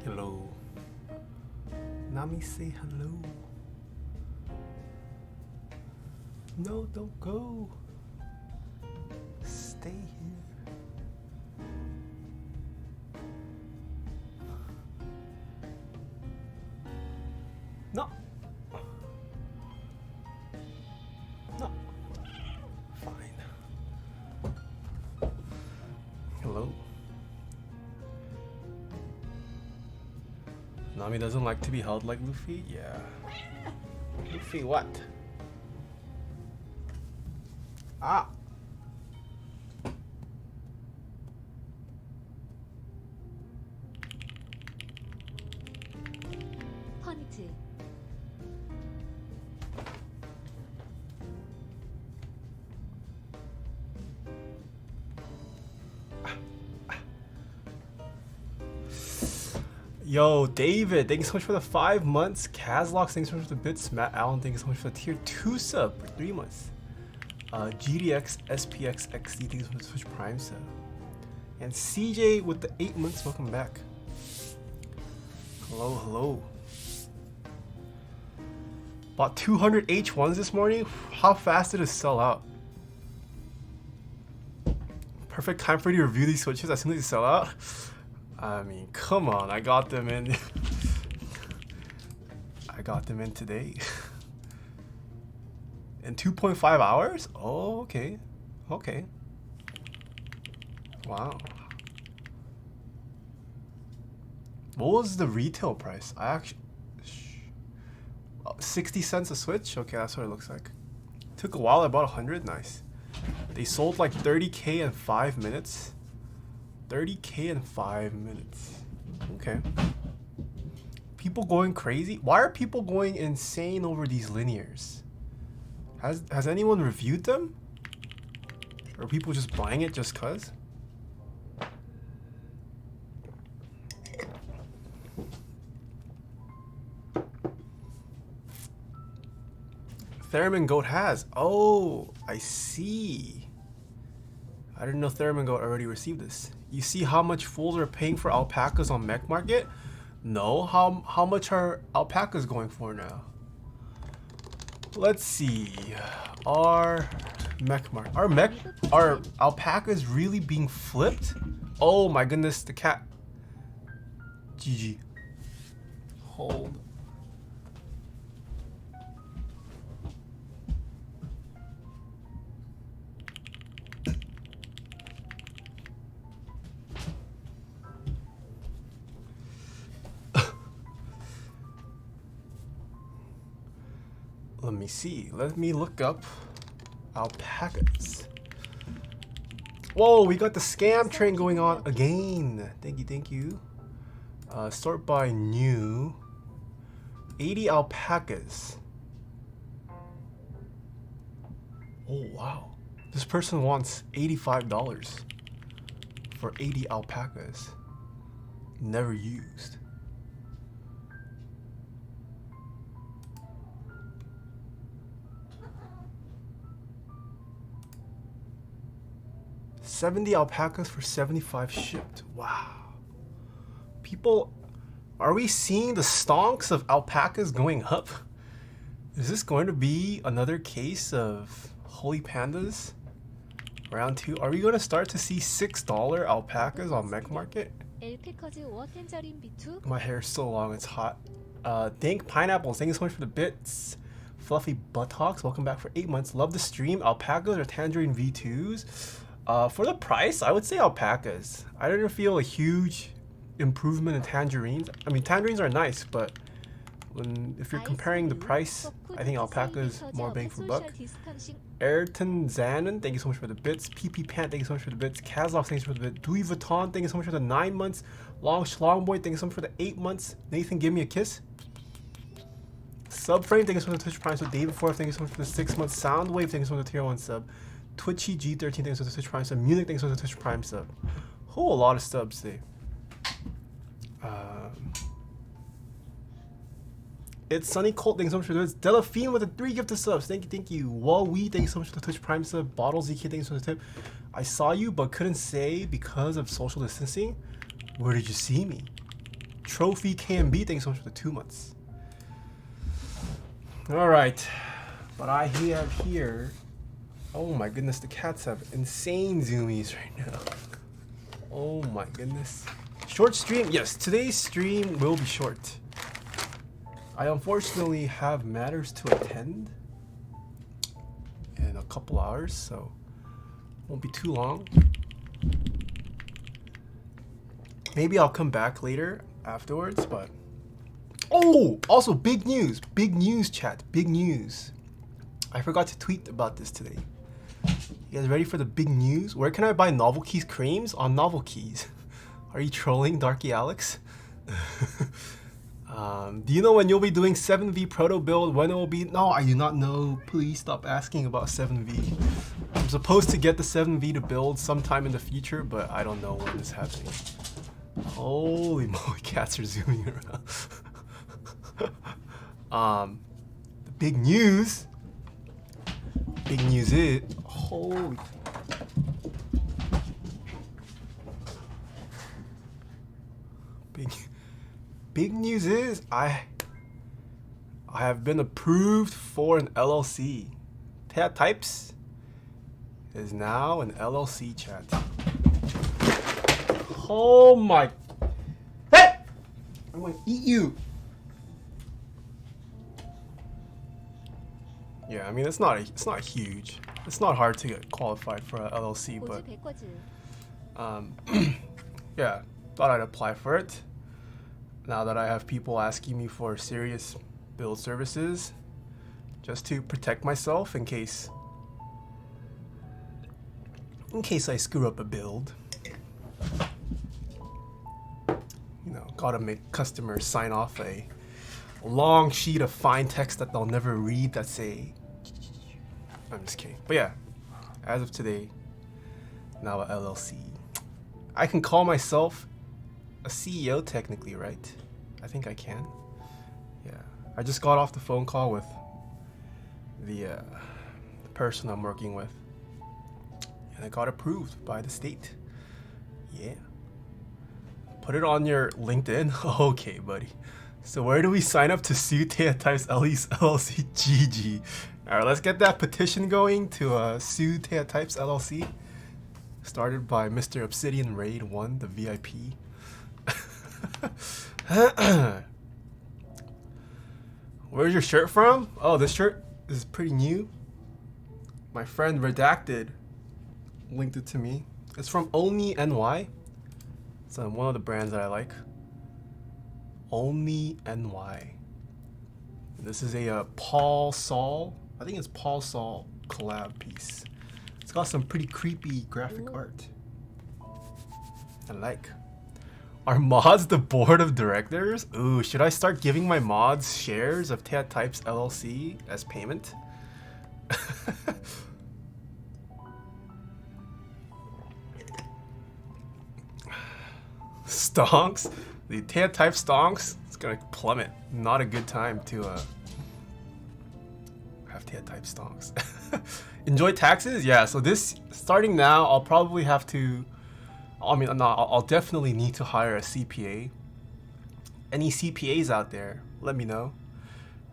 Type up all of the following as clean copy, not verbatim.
Hello. Nami, say hello. No, don't go. Stay here. No. No. Fine. Hello. Nami doesn't like to be held like Luffy? Yeah. Luffy what? Ah! 헌트. Yo, David, thank you so much for the 5 months. Kazlox, thanks so much for the bits. Matt Allen, thank you so much for the tier 2 sub for 3 months. GDX, SPX, XD, thank you so much for the Switch Prime sub. And CJ with the 8 months, welcome back. Hello, hello. Bought 200 H1s this morning. How fast did it sell out? Perfect time for you to review these switches as soon as they sell out. I mean, come on, I got them in. I got them in today. In 2.5 hours? Oh, okay. Okay. Wow. What was the retail price? I actually... 60 cents a switch? Okay, that's what it looks like. Took a while, I bought 100, nice. They sold like 30k in 5 minutes. 30k in 5 minutes. Okay. People going crazy? Why are people going insane over these linears? Has anyone reviewed them? Or are people just buying it just cuz? Theremin Goat has. Oh, I see. I didn't know Theremin Goat already received this. You see how much fools are paying for alpacas on Mech Market? No, how much are alpacas going for now? Let's see. Are alpacas really being flipped? Oh my goodness, the cat. GG. Hold. Let me see. Let me look up alpacas. Whoa, we got the scam train going on again. Thank you, thank you. Sort by new. 80 alpacas. Oh, wow. This person wants $85 for 80 alpacas. Never used. $70 alpacas for 75 shipped. Wow. People, are we seeing the stonks of alpacas going up? Is this going to be another case of holy pandas? Round 2. Are we going to start to see $6 alpacas on Mech Market? My hair's so long, it's hot. Dank Pineapples, thank you so much for the bits. Fluffy Buttocks, welcome back for 8 months. Love the stream. Alpacas or Tangerine V2s? For the price, I would say alpacas. I didn't feel a huge improvement in tangerines. I mean, tangerines are nice, but if you're comparing the price, I think alpacas more bang for buck. Ayrton Zanon, thank you so much for the bits. PP Pant, thank you so much for the bits. Kazloff, thank you so much for the bits. Louis Vuitton, thank you so much for the 9 months. Long Schlong Boy, thank you so much for the 8 months. Nathan, give me a kiss. Subframe, thank you so much for the Twitch Prime. So David Forth, thank you so much for the 6 months. Soundwave, thank you so much for the tier 1 sub. Twitchy G13, thanks for the Twitch Prime sub. Munich, thanks for the Twitch Prime sub. Oh, a lot of subs today. It's Sunny Colt, thanks so much for this. Delphine with the 3 gifted subs. Thank you, thank you. Wowee, thanks so much for the Twitch Prime sub. Bottle ZK, thanks for the tip. I saw you but couldn't say because of social distancing. Where did you see me? Trophy KMB, thanks so much for the 2 months. All right, but I have here, oh my goodness, the cats have insane zoomies right now. Oh my goodness. Short stream, yes, today's stream will be short. I unfortunately have matters to attend in a couple hours, so won't be too long. Maybe I'll come back later afterwards, but oh, also big news chat, big news. I forgot to tweet about this today. You guys ready for the big news? Where can I buy Novel Keys creams? On Novel Keys. Are you trolling, Darky Alex? Do you know when you'll be doing 7V proto build? When it will be? No, I do not know. Please stop asking about 7V. I'm supposed to get the 7V to build sometime in the future, but I don't know when it's happening. Holy moly, cats are zooming around. The big news. Big news is holy. Big news is I have been approved for an LLC. Taeha Types is now an LLC, chat. Oh my! Hey! I'm gonna eat you. Yeah, I mean it's not huge. It's not hard to get qualified for a LLC, but yeah, thought I'd apply for it. Now that I have people asking me for serious build services, just to protect myself in case I screw up a build. You know, gotta make customers sign off a long sheet of fine text that they'll never read that say, I'm just kidding. But yeah, as of today, now a LLC. I can call myself a CEO technically, right? I think I can. Yeah, I just got off the phone call with the person I'm working with, and I got approved by the state. Yeah. Put it on your LinkedIn. Okay, buddy. So where do we sign up to sue Taeha Types LLC? GG. All right, let's get that petition going to sue Taeha Types LLC. Started by Mr. Obsidian Raid 1, the VIP. Where's your shirt from? Oh, this shirt is pretty new. My friend Redacted linked it to me. It's from Only NY. It's one of the brands that I like. Only NY. This is a Paul Saul. I think it's Paul Saul collab piece. It's got some pretty creepy graphic art. I like. Are mods the board of directors? Ooh, should I start giving my mods shares of Taeha Types LLC as payment? Stonks? The Taeha Type stonks? It's gonna plummet. Not a good time to have Taeha Type stonks. Enjoy taxes? Yeah, so this, starting now, I'll probably have to, I'll definitely need to hire a CPA. Any CPAs out there, let me know.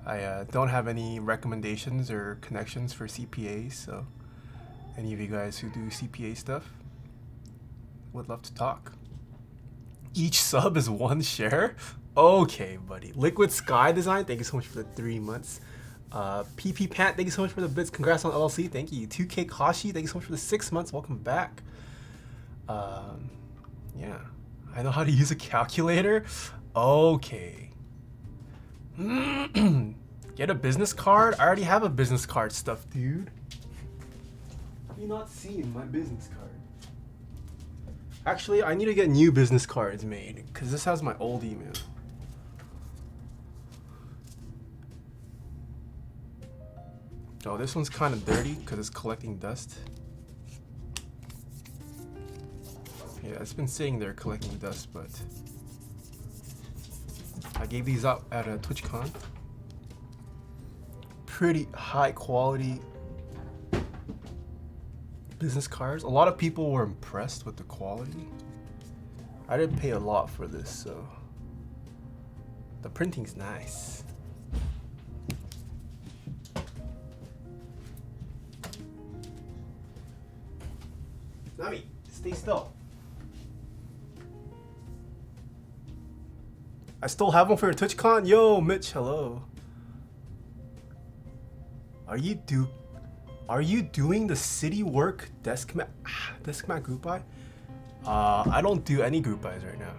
I don't have any recommendations or connections for CPAs, so any of you guys who do CPA stuff, would love to talk. Each sub is 1 share? Okay, buddy. Liquid Sky Design, thank you so much for the 3 months. PP Pant, thank you so much for the bits. Congrats on LLC, thank you. 2K Kashi, thank you so much for the 6 months. Welcome back. Yeah, I know how to use a calculator. Okay. Get a business card? I already have a business card stuff, dude. Have you not seen my business card? Actually, I need to get new business cards made because this has my old email. Oh, this one's kind of dirty because it's collecting dust. Yeah, it's been sitting there collecting dust, but I gave these out at a TwitchCon. Pretty high quality business cards. A lot of people were impressed with the quality. I didn't pay a lot for this, so The printing's nice. Nami, stay still. I still have one for your TwitchCon. Yo, Mitch, hello. Are you doing the city work desk mat group buy? I don't do any group buys right now.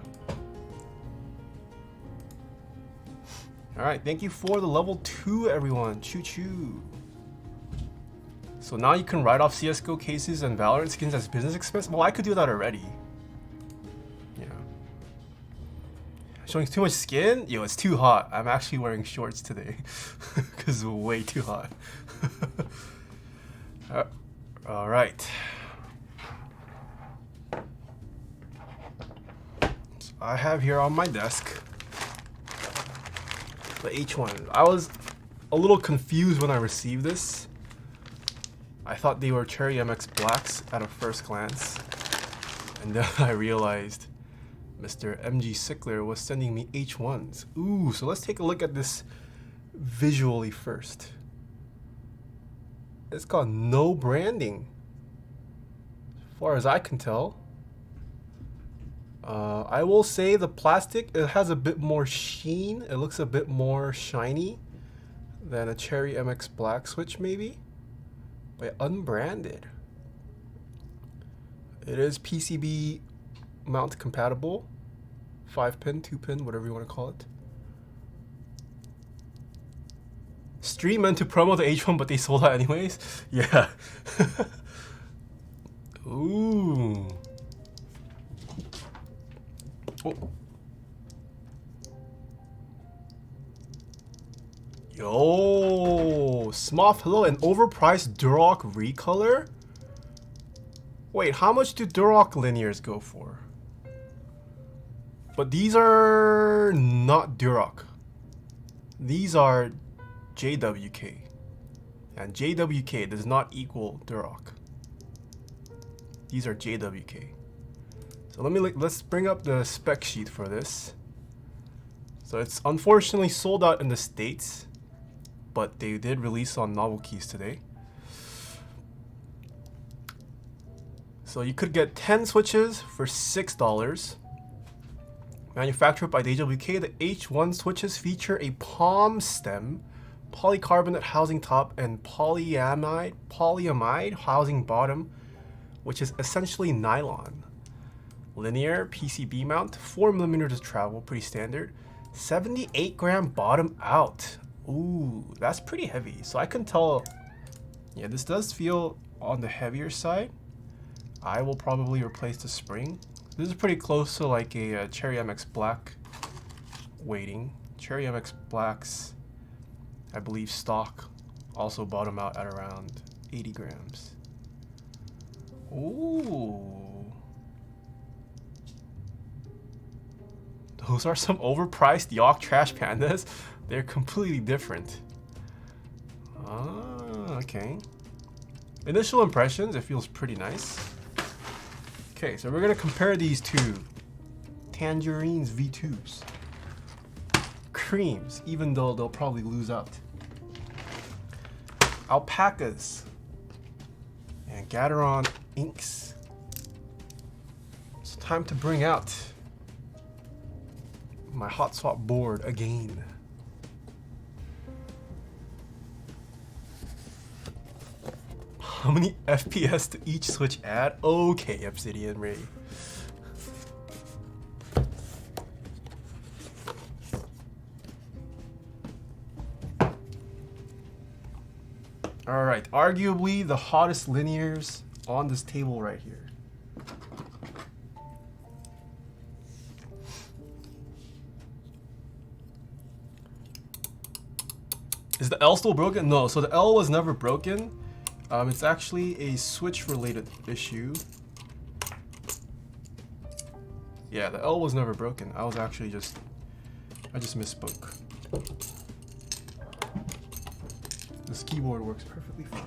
All right, thank you for the level 2, everyone. Choo choo. So now you can write off CS:GO cases and Valorant skins as business expense. Well, I could do that already. Yeah. Showing too much skin? Yo, it's too hot. I'm actually wearing shorts today because it's way too hot. All right. So I have here on my desk the H1. I was a little confused when I received this. I thought they were Cherry MX Blacks at a first glance, and then I realized Mr. MG Sickler was sending me H1s. Ooh, so let's take a look at this visually first. It's got no branding, as far as I can tell. I will say the plastic, it has a bit more sheen. It looks a bit more shiny than a Cherry MX Black switch maybe, but unbranded. It is PCB mount compatible, 5-pin, 2-pin, whatever you want to call it. Stream meant to promo the H1, but they sold out anyways. Yeah. Ooh. Oh. Yo, Smoth, hello, an overpriced durock recolor? Wait, how much do durock linears go for? But these are not durock. These are JWK. And JWK does not equal durock. These are JWK. So let's bring up the spec sheet for this. So it's unfortunately sold out in the States, but they did release on Novel Keys today. So you could get 10 switches for $6. Manufactured by JWK, the H1 switches feature a palm stem, polycarbonate housing top, and polyamide housing bottom, which is essentially nylon. Linear PCB mount, 4mm of travel, pretty standard. 78-gram bottom out. Ooh, that's pretty heavy. So I can tell, yeah, this does feel on the heavier side. I will probably replace the spring. This is pretty close to like a Cherry MX Black weighting. Cherry MX Blacks, I believe stock, also bottom out at around 80 grams. Ooh. Those are some overpriced York Trash Pandas. They're completely different. Ah, okay. Initial impressions, it feels pretty nice. Okay, so we're gonna compare these two. Tangerines V2s. Creams, even though they'll probably lose out. Alpacas. And Gateron inks. It's time to bring out my hot swap board again. How many FPS to each switch add? Okay, Obsidian Ray. All right, arguably the hottest linears on this table right here. Is the L still broken? No, so the L was never broken. It's actually a switch-related issue. Yeah, the L was never broken. I just misspoke. This keyboard works perfectly fine.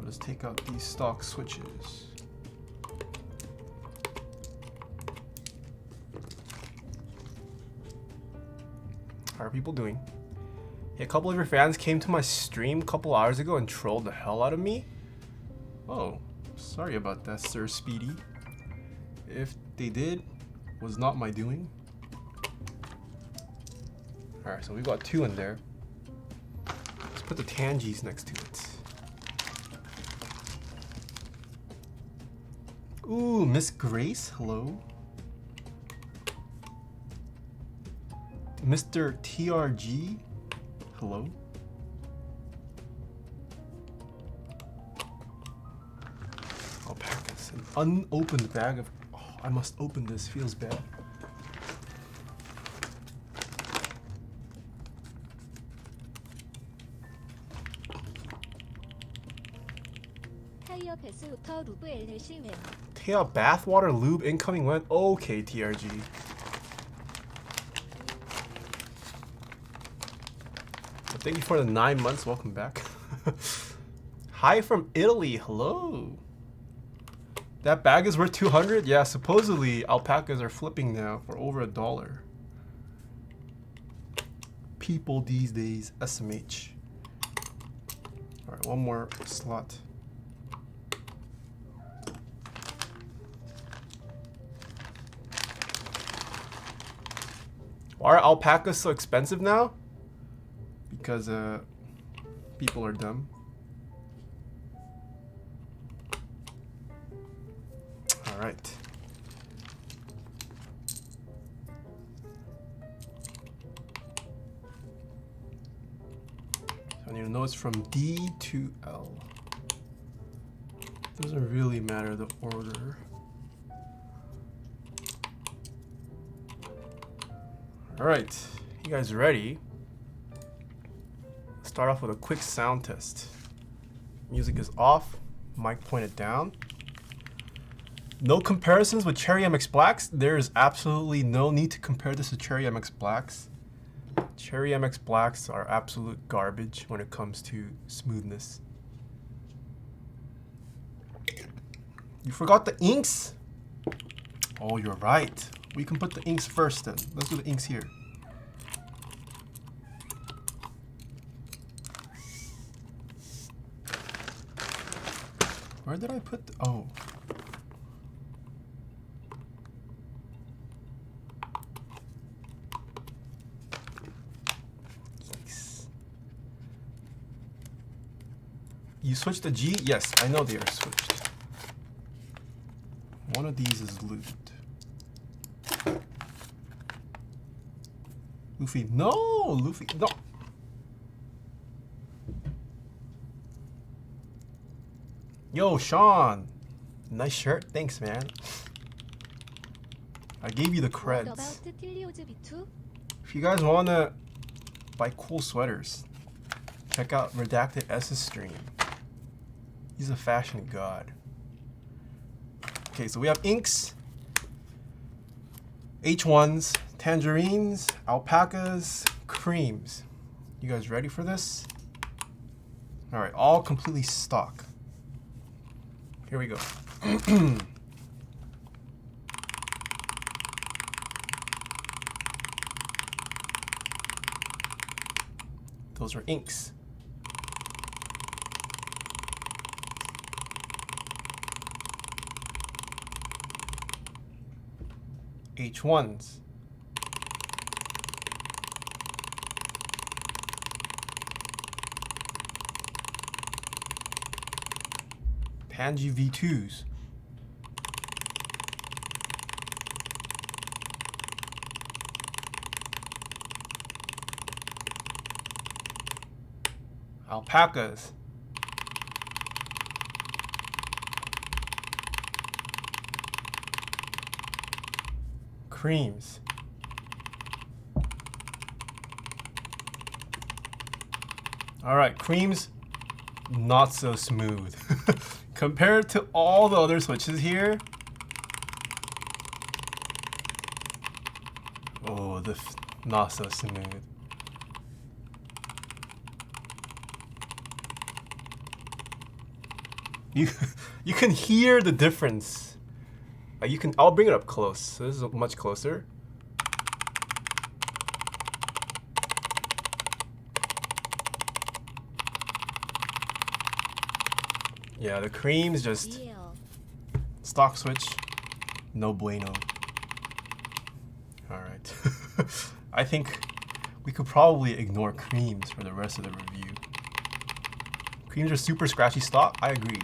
let's take out these stock switches. How are people doing? A couple of your fans came to my stream a couple hours ago and trolled the hell out of me. Oh, sorry about that, Sir Speedy. If they did, was not my doing. Alright, so we got 2 in there. Let's put the tangies next to it. Ooh, Miss Grace, hello. Mr. TRG, hello. Alpacas, an unopened bag of. Oh, I must open this. Feels bad. Taeha bathwater lube incoming when? Okay, TRG. Thank you for the 9 months. Welcome back. Hi from Italy. Hello. That bag is worth 200. Yeah, supposedly alpacas are flipping now for over $1. People these days. SMH. All right, one more slot. Why are alpacas so expensive now? Because people are dumb. All right. So I need to know it's from D to L. Doesn't really matter the order. All right, you guys ready? Start off with a quick sound test. Music is off, mic pointed down. No comparisons with Cherry MX Blacks. There is absolutely no need to compare this to Cherry MX Blacks. Cherry MX Blacks are absolute garbage when it comes to smoothness. You forgot the inks? Oh, you're right. We can put the inks first then. Let's do the inks here. Where did I put the, oh. Yikes. You switched the G? Yes, I know they are switched. One of these is lubed. Luffy, no! Luffy, no! Yo, Sean! Nice shirt, thanks, man. I gave you the creds. If you guys wanna buy cool sweaters, check out Redacted S's stream. He's a fashion god. Okay, so we have inks, H1s, tangerines, alpacas, creams. You guys ready for this? All right, all completely stock. Here we go. Those are inks. H1s. Tangy V2s. Alpacas. Creams. All right, creams, not so smooth. Compared to all the other switches here. Oh, not so smooth. You you can hear the difference. You can. I'll bring it up close. So this is much closer. Yeah, the cream's just stock switch. No bueno. All right. I think we could probably ignore creams for the rest of the review. Creams are super scratchy stock. I agree.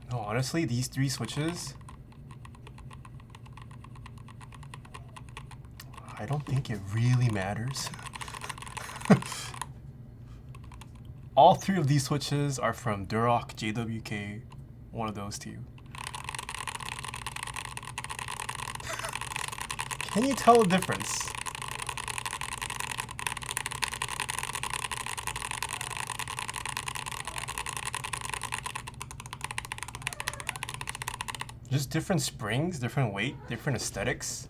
No, honestly, these three switches, I don't think it really matters. All three of these switches are from Durock, JWK, one of those two. Can you tell the difference? Just different springs, different weight, different aesthetics.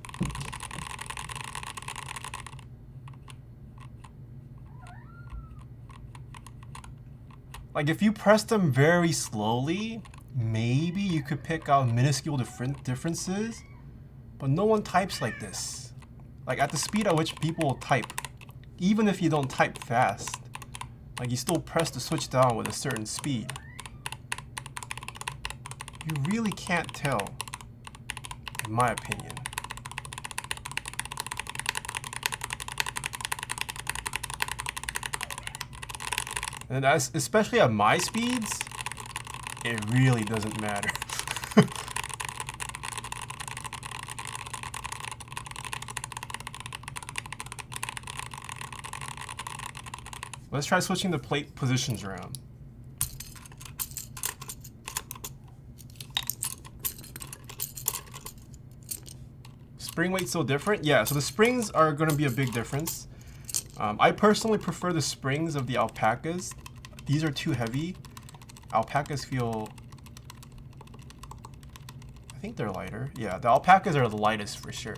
Like if you press them very slowly, maybe you could pick out minuscule differences, but no one types like this. Like at the speed at which people type, even if you don't type fast, like you still press the switch down with a certain speed. You really can't tell, in my opinion. And especially at my speeds, it really doesn't matter. Let's try switching the plate positions around. Spring weight's so different? Yeah, so the springs are going to be a big difference. I personally prefer the springs of the alpacas. These are too heavy. Alpacas feel... I think they're lighter. Yeah, the alpacas are the lightest for sure.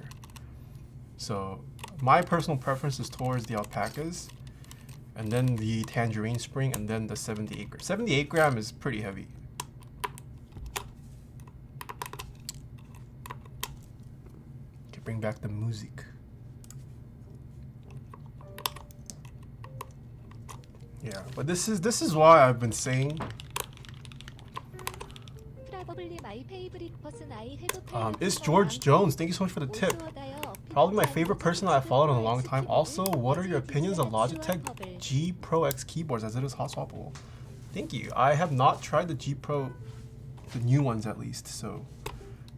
So my personal preference is towards the alpacas, and then the tangerine spring, and then the 78 gram. 78 gram is pretty heavy. Okay, bring back the music. Yeah, but this is why I've been saying it's George Jones. Thank you so much for the tip. Probably my favorite person that I've followed in a long time. Also, what are your opinions on Logitech G Pro X keyboards as it is hot swappable? Thank you. I have not tried the G Pro, the new ones at least, so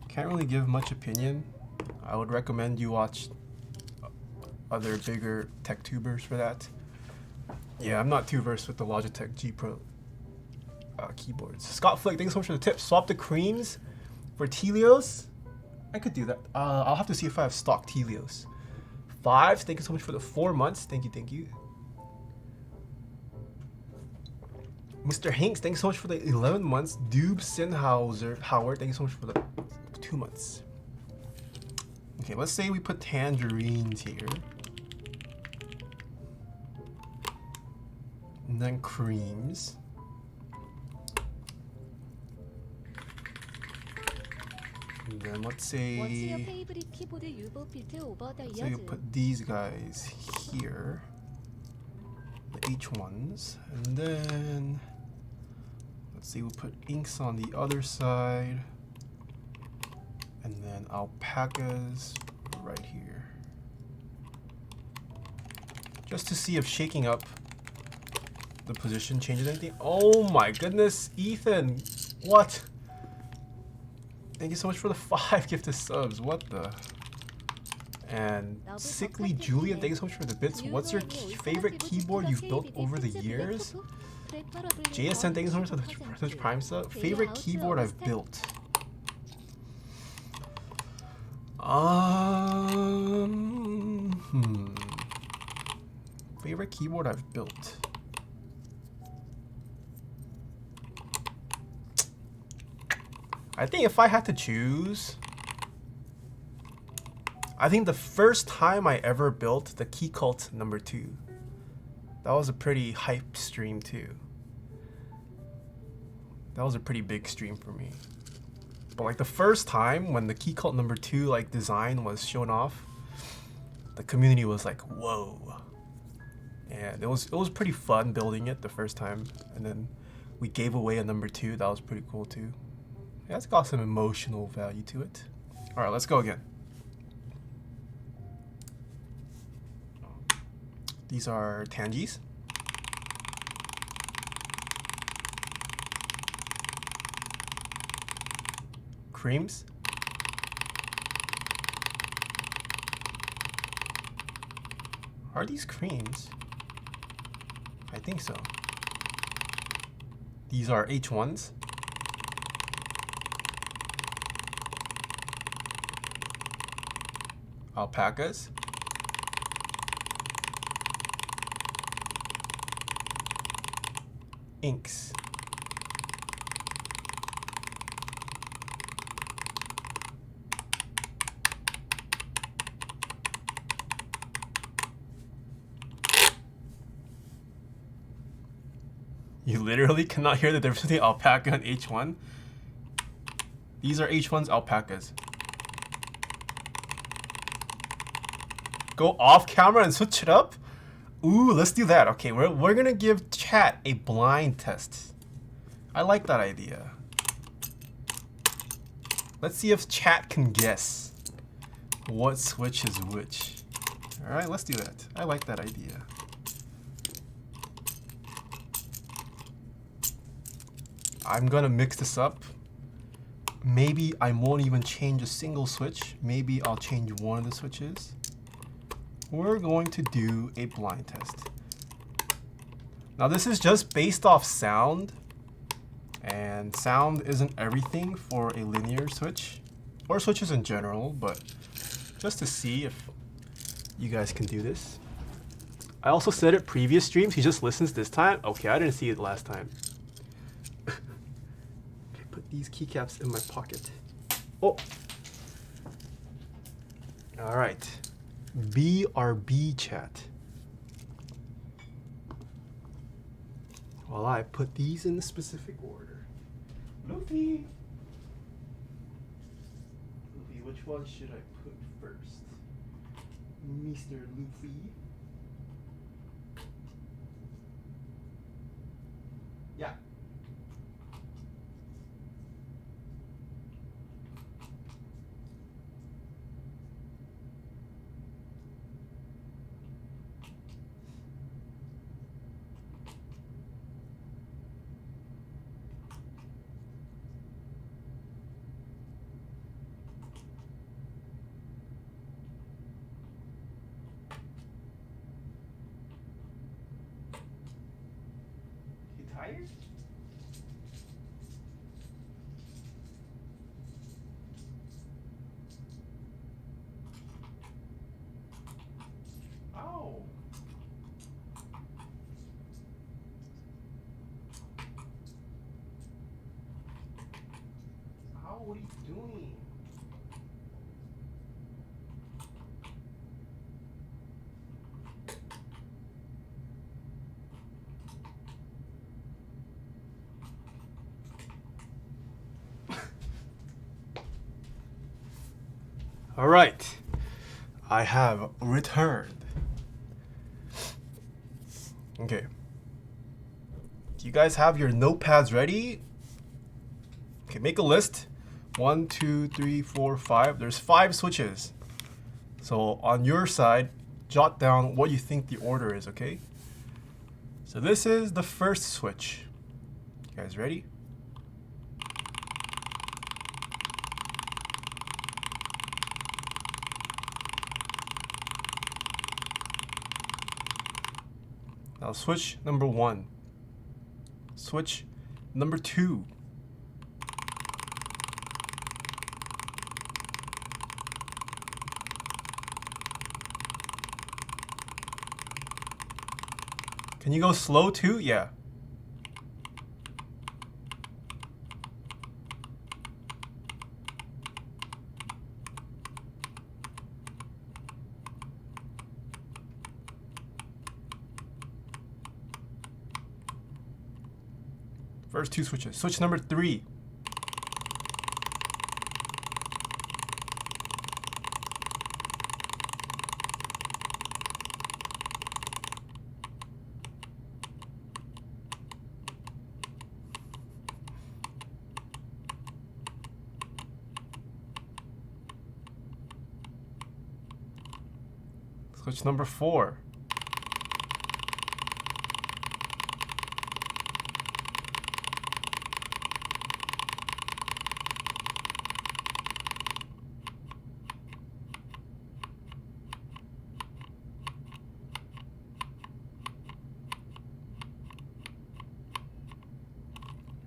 can't really give much opinion. I would recommend you watch other bigger tech tubers for that. Yeah, I'm not too versed with the Logitech G Pro keyboards. Scott Flick, thanks so much for the tip. Swap the creams for Telios. I could do that. I'll have to see if I have stock Telios. Fives, thank you so much for the 4 months. Thank you, thank you. Mr. Hanks, thanks so much for the 11 months. Dube Sinhauser Howard, thank you so much for the 2 months. Okay, let's say we put tangerines here. And then creams. And then let's say you put these guys here, the H1s, and then let's say we'll put inks on the other side, and then alpacas right here, just to see if shaking up the position changes anything. Oh my goodness, Ethan, what? Thank you so much for the 5 gifted subs. What the? And Sickly Julian, thank you so much for the bits. What's your favorite keyboard you've built over the years? JSN, thank you so much for the percentage prime sub. Favorite keyboard I've built. Favorite keyboard I've built. I think if I had to choose, I think the first time I ever built the Key Cult #2. That was a pretty hype stream too. That was a pretty big stream for me. But like the first time when the Key Cult #2 like design was shown off, the community was like, whoa. And it was pretty fun building it the first time. And then we gave away a #2. That was pretty cool too. Yeah, it's got some emotional value to it. All right, let's go again. These are Tangis. Creams. Are these creams? I think so. These are H1s. Alpacas. Inks. You literally cannot hear the difference between alpaca and H1. These are H1's alpacas. Go off camera and switch it up? Ooh, let's do that. Okay, we're gonna give chat a blind test. I like that idea. Let's see if chat can guess what switch is which. All right, let's do that. I like that idea. I'm gonna mix this up. Maybe I won't even change a single switch. Maybe I'll change one of the switches. We're going to do a blind test. Now this is just based off sound, and sound isn't everything for a linear switch, or switches in general, but just to see if you guys can do this. I also said it previous streams, he just listens this time. Okay, I didn't see it last time. Okay, put these keycaps in my pocket. Oh! All right. BRB chat. Well, I put these in the specific order. Luffy! Luffy, which one should I put first? Mr. Luffy. Yeah. Tired? Oh. Oh, what are you doing? All right, I have returned. Okay. Do you guys have your notepads ready? Okay, make a list. 1, 2, 3, 4, 5. There's 5 switches. So on your side, jot down what you think the order is, okay? So this is the first switch. You guys ready? Now switch number 1. Switch number 2. Can you go slow too? Yeah. First 2 switches. Switch number 3. Switch number 4.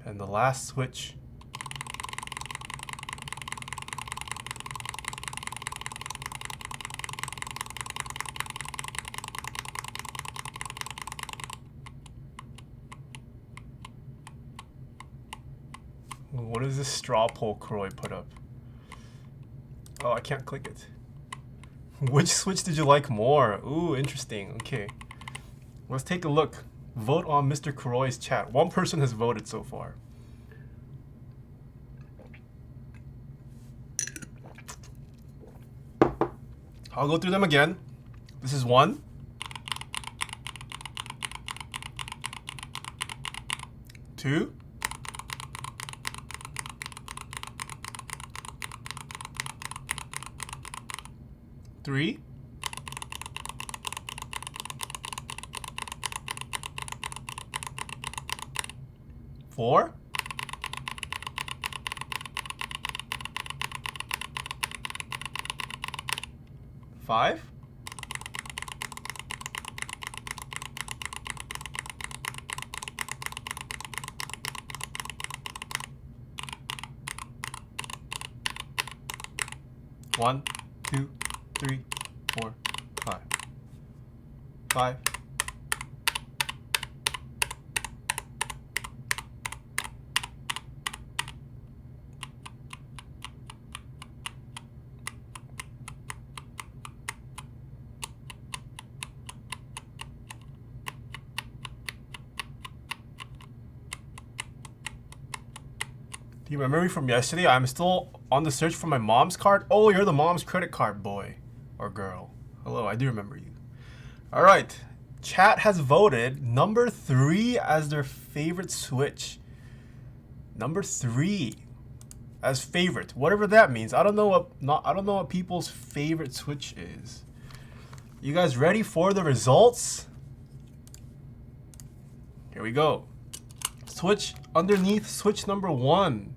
And the last switch. What is this straw poll Croy put up? Oh, I can't click it. Which switch did you like more? Ooh, interesting. Okay. Let's take a look. Vote on Mr. Croy's chat. 1 person has voted so far. I'll go through them again. This is 1. 2. 3. 4. 5. 1, 2, 3, 4, 5. 5. Do you remember me from yesterday? I'm still on the search for my mom's card. Oh, you're the mom's credit card boy or girl. Hello, I do remember you. All right, chat has voted number 3 as their favorite switch. Number 3 as favorite, whatever that means. I don't know what people's favorite switch is. You guys ready for the results? Here we go. Switch underneath switch number 1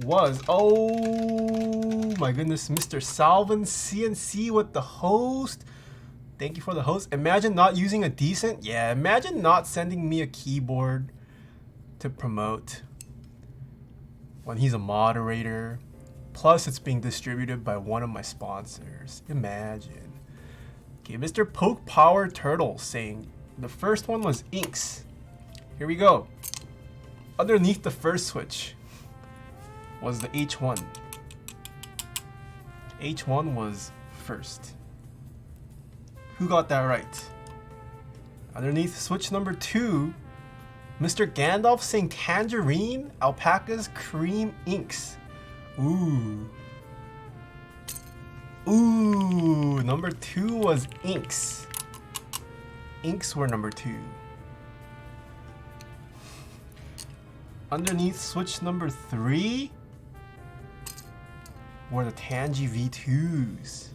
was, oh my goodness, Mr. Salvin CNC with the host. Thank you for the host. Imagine not using a decent, yeah, imagine not sending me a keyboard to promote when he's a moderator. Plus it's being distributed by one of my sponsors. Imagine. Okay, Mr. Poke Power Turtle saying the first one was inks. Here we go. Underneath the first switch was the H1. H1 was first. Who got that right? Underneath switch number 2, Mr. Gandalf saying tangerine, alpacas, cream, inks. Ooh. Ooh, number 2 was inks. Inks were number 2. Underneath switch number 3 were the Tangy V2s.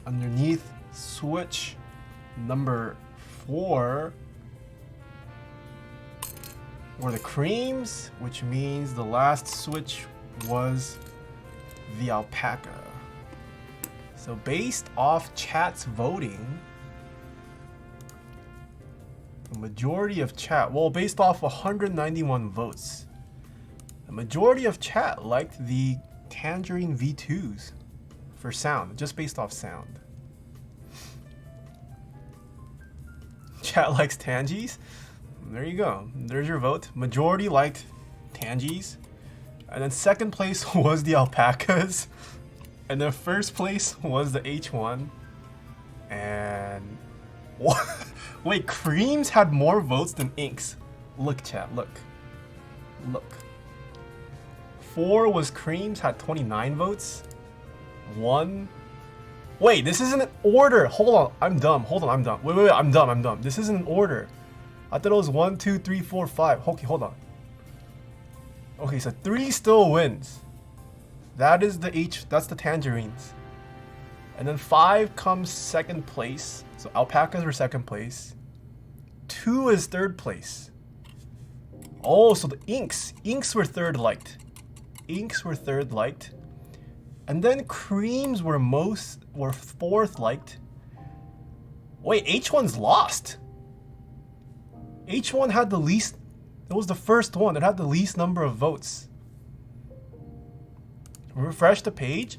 Underneath switch number 4 were the creams, which means the last switch was the alpaca. So based off chat's voting, The majority of chat, well, based off 191 votes, the majority of chat liked the Tangerine V2s for sound, just based off sound. Chat likes Tangies. There you go. There's your vote. Majority liked Tangies. And then second place was the alpacas. And then first place was the H1. And what? Wait, Creams had more votes than Inks. Look, chat, look. Look. 4 was Creams, had 29 votes. 1. Wait, this isn't an order. Hold on, I'm dumb. Hold on, I'm dumb. Wait, I'm dumb. This isn't an order. I thought it was 1, 2, 3, 4, 5. Okay, hold on. Okay, so 3 still wins. That is the that's the Tangerines. And then 5 comes second place. So alpacas were second place. 2 is third place. Oh, so the Inks were third liked. Inks were third liked. And then Creams were fourth liked. Wait, H1's lost. H1 had the least. It was the first one that had the least number of votes. Refresh the page.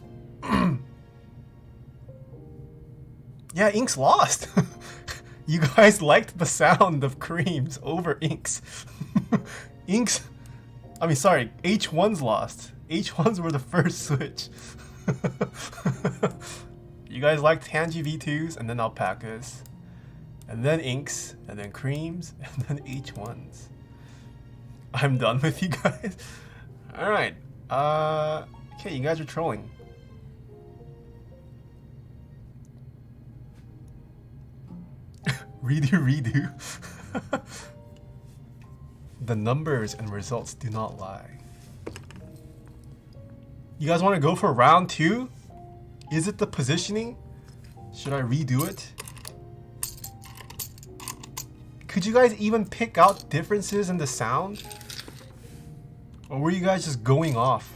Yeah, Inks lost. You guys liked the sound of Creams over Inks. Inks. I mean, sorry, H1's lost. H1s were the first switch. You guys liked Tangy V2s and then alpacas. And then Inks, and then Creams, and then H1s. I'm done with you guys. Alright. Okay, you guys are trolling. Redo. The numbers and results do not lie. You guys want to go for round 2? Is it the positioning? Should I redo it? Could you guys even pick out differences in the sound? Or were you guys just going off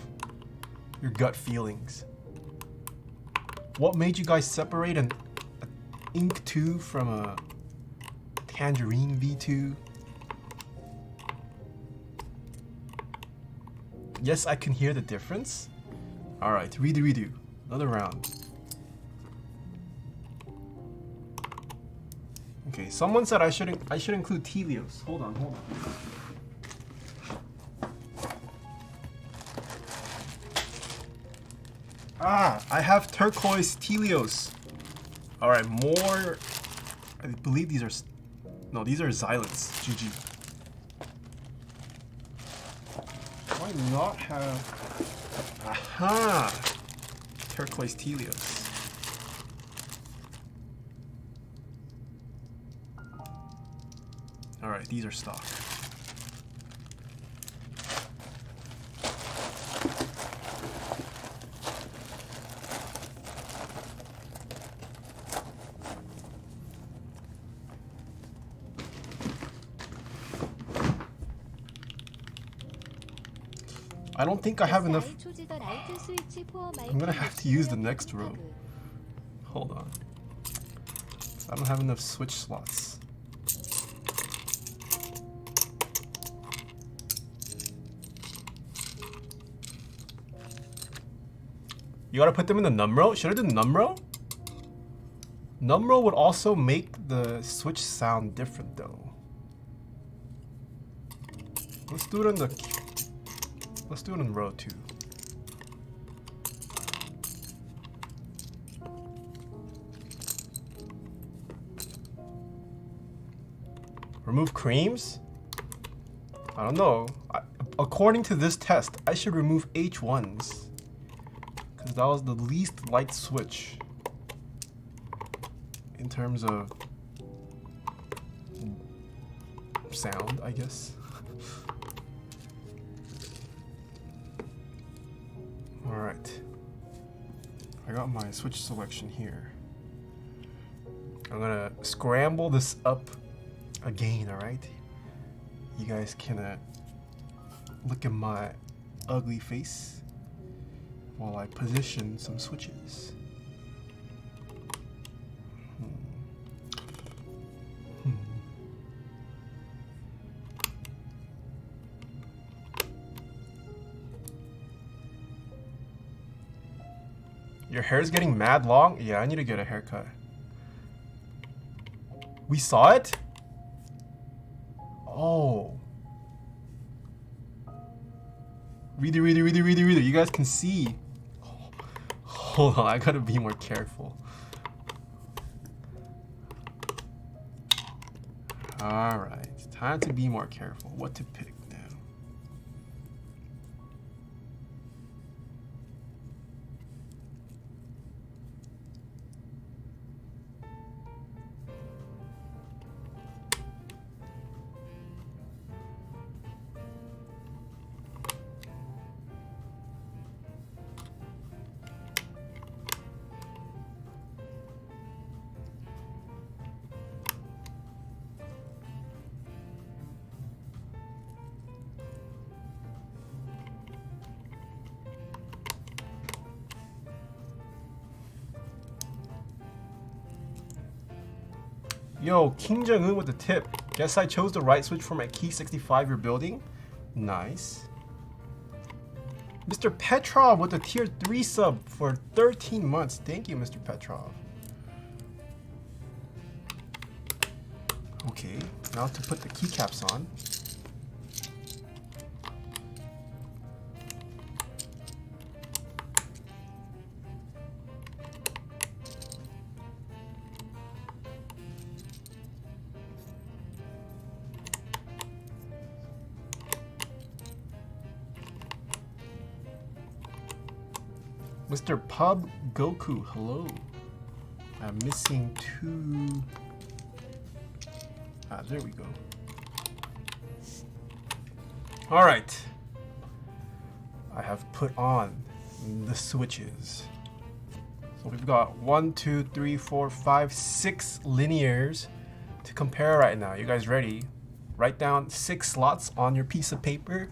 your gut feelings? What made you guys separate an Ink 2 from a Tangerine V2? Yes, I can hear the difference. Alright, redo. Another round. Okay, someone said I should include Telios. Hold on. Ah, I have turquoise Telios. Alright, more. I believe these are. No, these are Xylants. GG. Why not have. Aha! Turquoise Telios. Alright, these are stock. I don't think I have enough. I'm gonna have to use the next row. Hold on. I don't have enough switch slots. You gotta put them in the num row? Should I do num row? Num row would also make the switch sound different though. Let's do it in row 2. Remove creams? I don't know. According to this test, I should remove H1s. Because that was the least light switch in terms of sound, I guess. Alright. I got my switch selection here. I'm gonna scramble this up again, alright? You guys can look at my ugly face while I position some switches. Your hair's getting mad long? Yeah, I need to get a haircut. We saw it? Oh. Reader. You guys can see. Hold on, I gotta be more careful. Alright, time to be more careful. What to pick now? Yo, Kim Jong-un with the tip. Guess I chose the right switch for my Key 65 you're building. Nice. Mr. Petrov with the tier 3 sub for 13 months. Thank you, Mr. Petrov. Okay, now to put the keycaps on. Mr. Pub Goku, hello. I'm missing 2. Ah, there we go. All right. I have put on the switches. So we've got 1, 2, 3, 4, 5, 6 linears to compare right now. You guys ready? Write down 6 slots on your piece of paper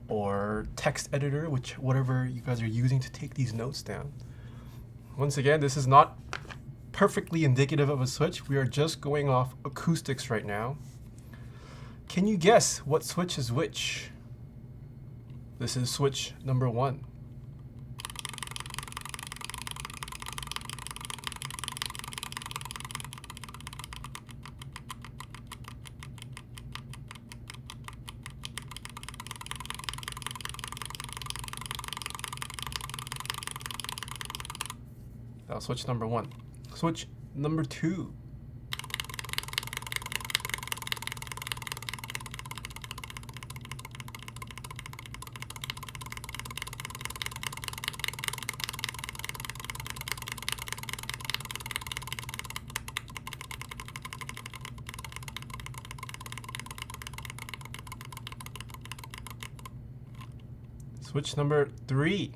or text editor, whatever you guys are using to take these notes down. Once again, this is not perfectly indicative of a switch. We are just going off acoustics right now. Can you guess what switch is which? This is switch number 1. That was switch number 1. Switch number 2. Switch number 3.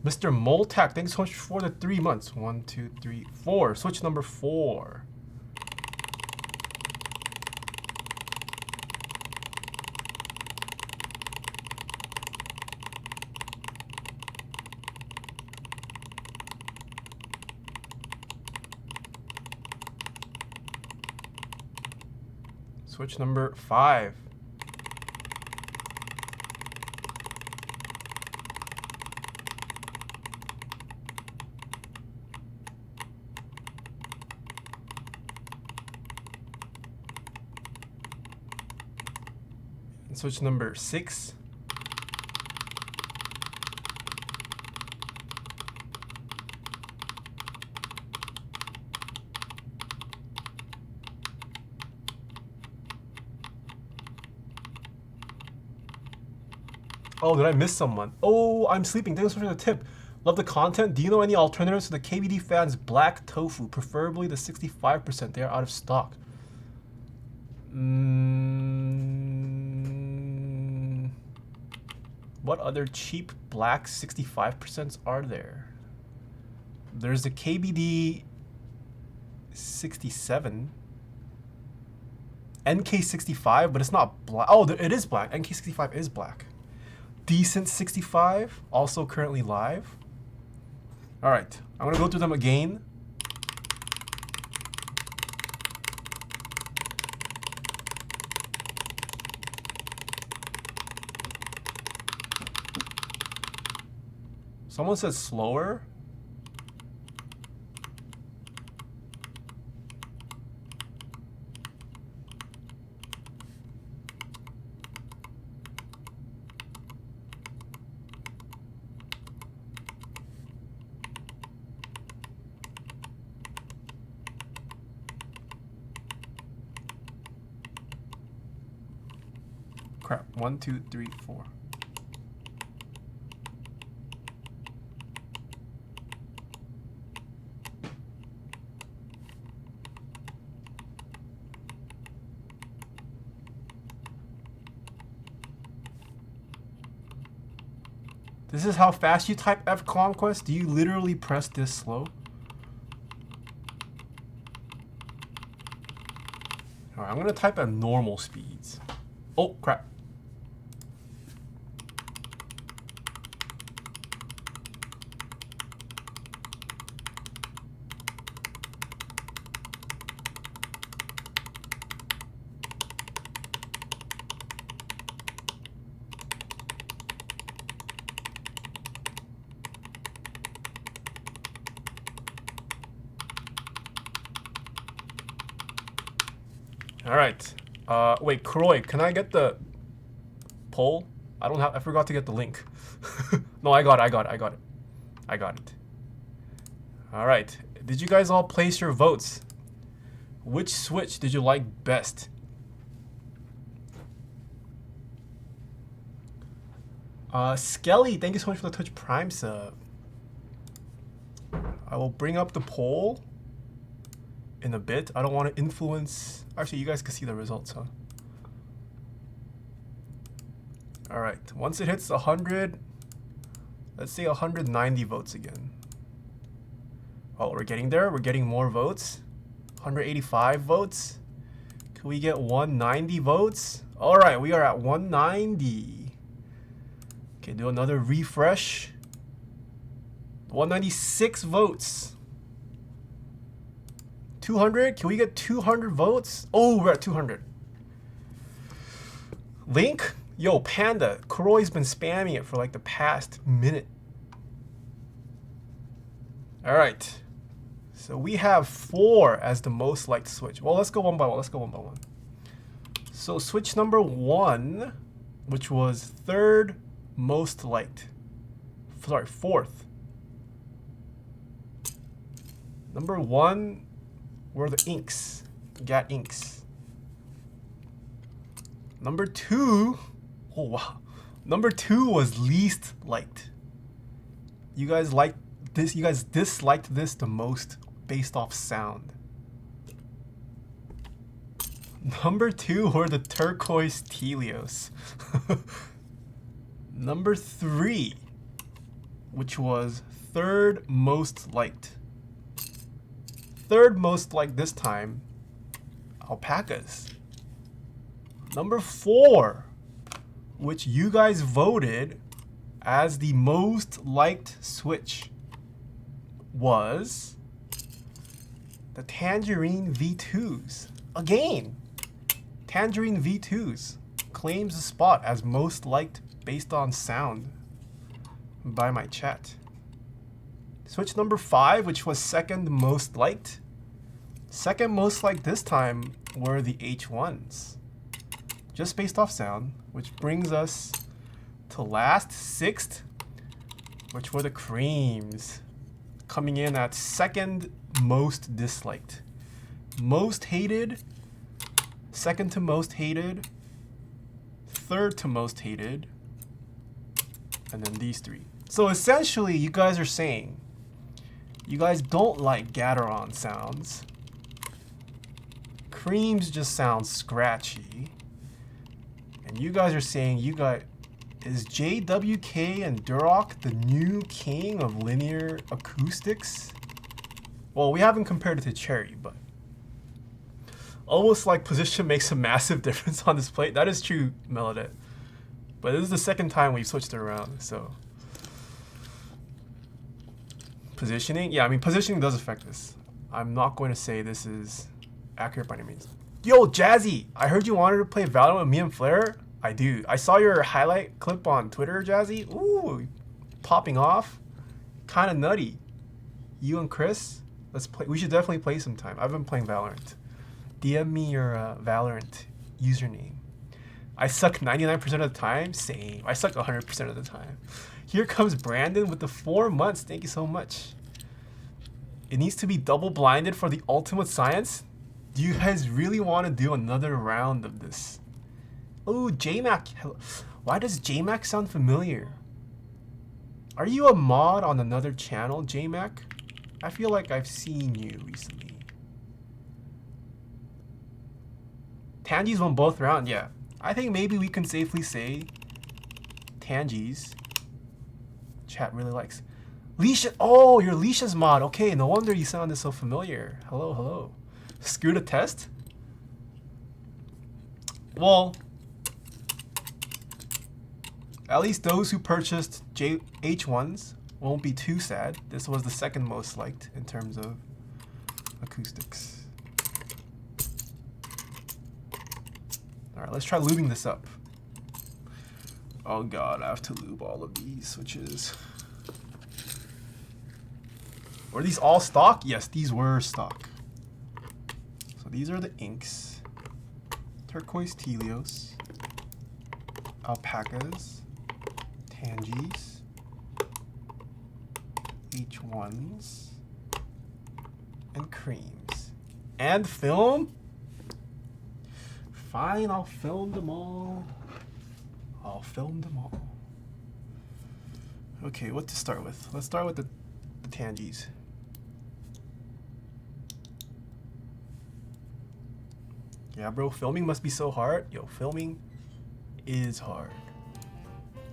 Mr. Moltak, thanks so much for the 3 months. 1, 2, 3, 4. Switch number 4. Switch number 5. Switch number 6. Oh, did I miss someone? Oh, I'm sleeping. Thanks for the tip. Love the content. Do you know any alternatives to the KBD fans' black tofu? Preferably the 65%. They are out of stock. What other cheap black 65% are there? There's the KBD 67. NK65, but it's not black. Oh, it is black. NK65 is black. Decent 65, also currently live. All right, I'm gonna go through them again. Someone said slower. Crap, 1, 2, 3, 4. This is how fast you type F Conquest? Do you literally press this slow? Alright, I'm gonna type at normal speeds. Oh, crap. All right. Wait, Kroy, can I get the poll? I forgot to get the link. No, I got it. All right. Did you guys all place your votes? Which Switch did you like best? Skelly, thank you so much for the Twitch Prime sub. I will bring up the poll in a bit. I don't want to influence. Actually, you guys can see the results, huh? All right. Once it hits 100, let's say 190 votes again. Oh, we're getting there. We're getting more votes. 185 votes. Can we get 190 votes? All right, we are at 190. Okay, do another refresh. 196 votes. 200? Can we get 200 votes? Oh, we're at 200. Link? Yo, Panda. Kuroi's been spamming it for like the past minute. All right. So we have 4 as the most liked Switch. Well, let's go one by one. So Switch number 1, which was 3rd most liked. Sorry, 4th. Number 1 were the inks. Gat inks. Number 2, oh wow. Number 2 was least liked. You guys liked this, you guys disliked this the most based off sound. Number 2 were the turquoise Telios. Number 3, which was 3rd most liked. 3rd most liked this time, alpacas. Number 4, which you guys voted as the most liked Switch, was the Tangerine V2s. Again, Tangerine V2s claims the spot as most liked based on sound by my chat. Switch number 5, which was 2nd most liked. 2nd most liked this time were the H1s, just based off sound, which brings us to last, 6th, which were the creams, coming in at 2nd most disliked. Most hated, 2nd to most hated, 3rd to most hated, and then these 3. So essentially, you guys are saying you guys don't like Gateron sounds. Creams just sound scratchy. And you guys are saying is JWK and Durock the new king of linear acoustics? Well, we haven't compared it to Cherry, but almost like position makes a massive difference on this plate. That is true, Melodet. But this is the 2nd time we've switched it around, so Positioning? Yeah, I mean, positioning does affect this. I'm not going to say this is accurate by any means. Yo, Jazzy, I heard you wanted to play Valorant with me and Flair. I do. I saw your highlight clip on Twitter, Jazzy. Ooh, popping off. Kind of nutty. You and Chris, let's play. We should definitely play sometime. I've been playing Valorant. DM me your Valorant username. I suck 99% of the time. Same. I suck 100% of the time. Here comes Brandon with the 4 months. Thank you so much. It needs to be double blinded for the ultimate science. Do you guys really want to do another round of this? Oh, JMac. Hello. Why does JMac sound familiar? Are you a mod on another channel, JMac? I feel like I've seen you recently. Tangies won both rounds. Yeah. I think maybe we can safely say Tangies. Chat really likes. Leisha. Oh, you're Leisha's mod. Okay, no wonder you sounded so familiar. Hello, hello. Screw the test? Well, at least those who purchased H1s won't be too sad. This was the second most liked in terms of acoustics. Alright, let's try lubing this up. Oh god, I have to lube all of these switches. Were these all stock? Yes, these were stock. So these are the inks. Turquoise Telios. Alpacas. Tangies. H1s. And creams. And film? Fine, I'll film them all. I'll film them all. Okay, what to start with? Let's start with the Tangies. Yeah, bro, filming must be so hard. Yo, filming is hard.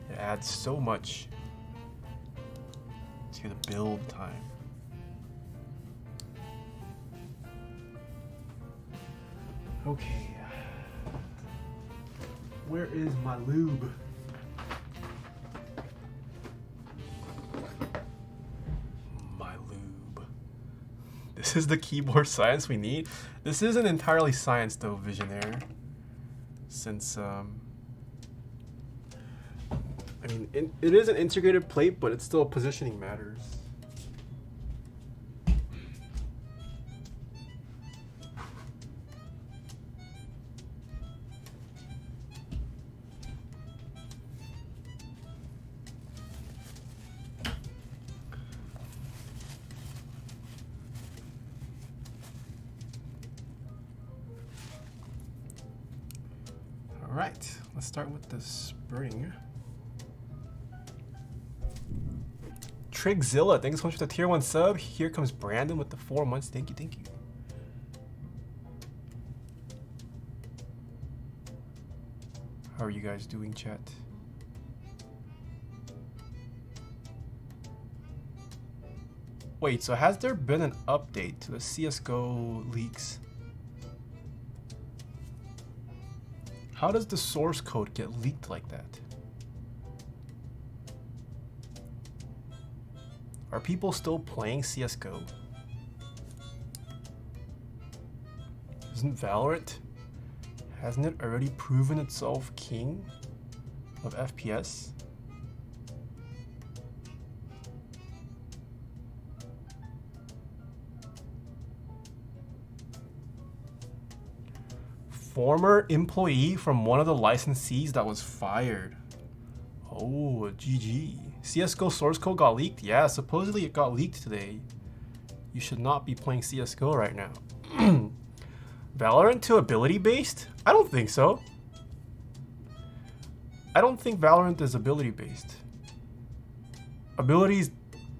It adds so much to the build time. Okay. Where is my lube? My lube. This is the keyboard science we need. This isn't entirely science though, Visionaire. Since, I mean, it is an integrated plate, but it's still positioning matters. Alright, let's start with the spring. Trigzilla, thanks so much for the tier 1 sub. Here comes Brandon with the 4 months. Thank you, thank you. How are you guys doing, chat? Wait, so has there been an update to the CSGO leaks? How does the source code get leaked like that? Are people still playing CSGO? Isn't Valorant? Hasn't it already proven itself king of FPS? Former employee from one of the licensees that was fired. Oh, GG. CSGO source code got leaked? Yeah, supposedly it got leaked today. You should not be playing CSGO right now. Valorant to ability based? I don't think so. I don't think Valorant is ability based. Abilities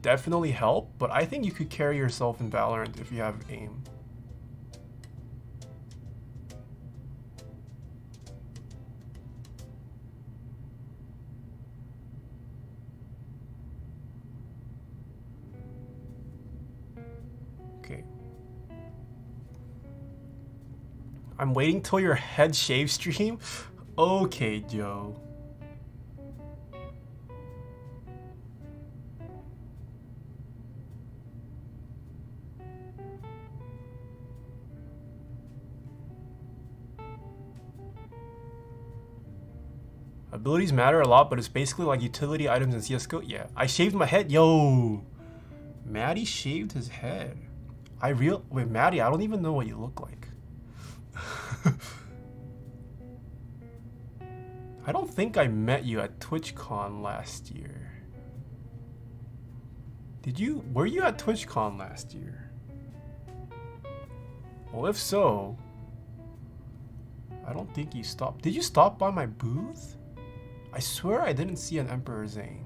definitely help, but I think you could carry yourself in Valorant if you have aim. Okay. I'm waiting till your head shave stream? Okay, Joe. Abilities matter a lot, but it's basically like utility items in CSGO. Yeah, I shaved my head. Yo, Maddie shaved his head. Wait, Maddie, I don't even know what you look like. I don't think I met you at TwitchCon last year. Were you at TwitchCon last year? Well, if so, I don't think you stopped. Did you stop by my booth? I swear I didn't see an Emperor Zane.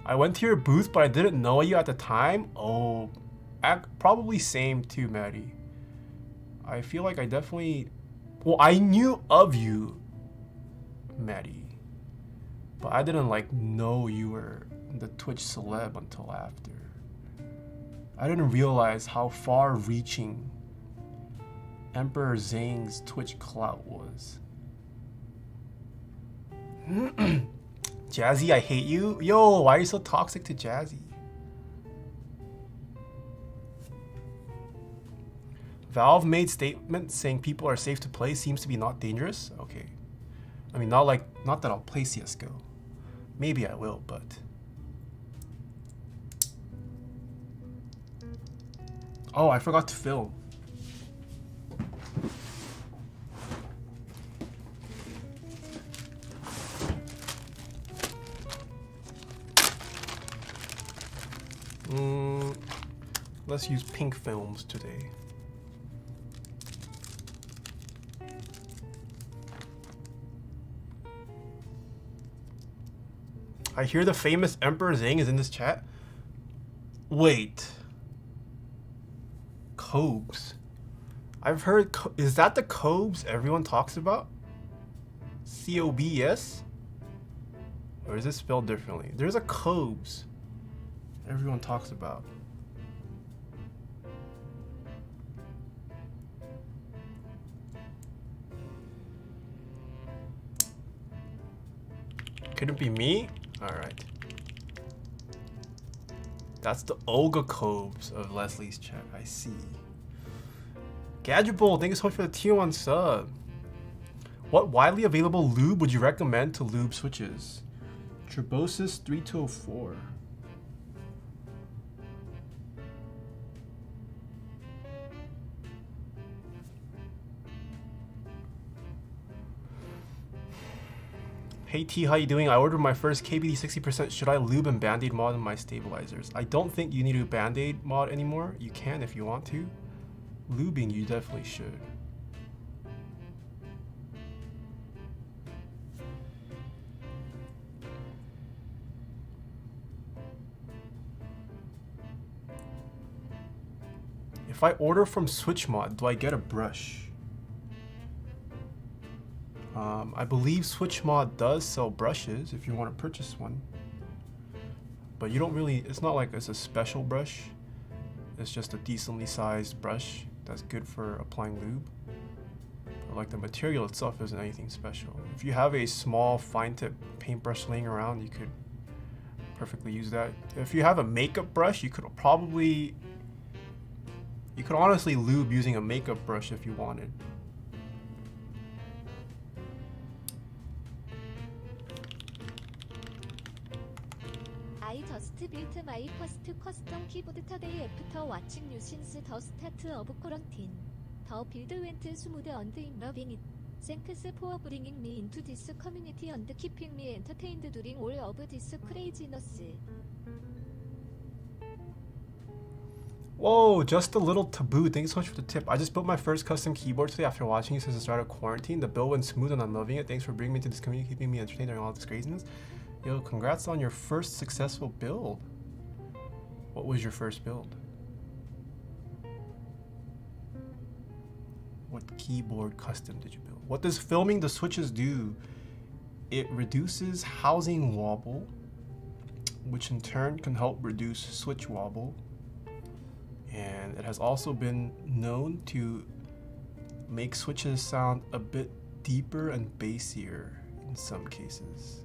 I went to your booth, but I didn't know you at the time. Oh, probably same too, Maddie. I feel like I definitely... Well, I knew of you, Maddie, but I didn't like know you were the Twitch celeb until after. I didn't realize how far-reaching Emperor Zane's Twitch clout was. Jazzy, I hate you. Yo, why are you so toxic to Jazzy? Valve made statement saying people are safe to play, seems to be not dangerous. Okay. I mean, not that I'll play CSGO. Maybe I will, but... Oh, I forgot to film. Let's use pink films today. I hear the famous Emperor Zhang is in this chat. Wait. Cobes. I've heard... Is that the Cobes everyone talks about? C-O-B-S? Or is it spelled differently? There's a Cobes everyone talks about. Could it be me? Alright. That's the Olga Cobes of Leslie's chat. I see. Gadgetbull, thank you so much for the tier 1 sub. What widely available lube would you recommend to lube switches? Tribosis 3204. Hey T, how you doing? I ordered my first KBD 60%. Should I lube and band-aid mod in my stabilizers? I don't think you need to band-aid mod anymore. You can if you want to. Lubing, you definitely should. If I order from SwitchMod, do I get a brush? I believe SwitchMod does sell brushes if you want to purchase one. But you don't really, it's not like it's a special brush. It's just a decently sized brush that's good for applying lube. But like the material itself isn't anything special. If you have a small fine tip paintbrush laying around, you could perfectly use that. If you have a makeup brush, you could honestly lube using a makeup brush if you wanted. I just built my first custom keyboard today after watching you since the start of quarantine. The build went smooth and I'm loving it. Thanks for bringing me into this community and keeping me entertained during all of this craziness. Whoa, just a little taboo. Thanks so much for the tip. I just built my first custom keyboard today after watching you since the start of quarantine. The build went smooth and I'm loving it. Thanks for bringing me to this community, keeping me entertained during all this craziness. Yo, congrats on your first successful build. What was your first build? What keyboard custom did you build? What does filming the switches do? It reduces housing wobble, which in turn can help reduce switch wobble. And it has also been known to make switches sound a bit deeper and bassier in some cases.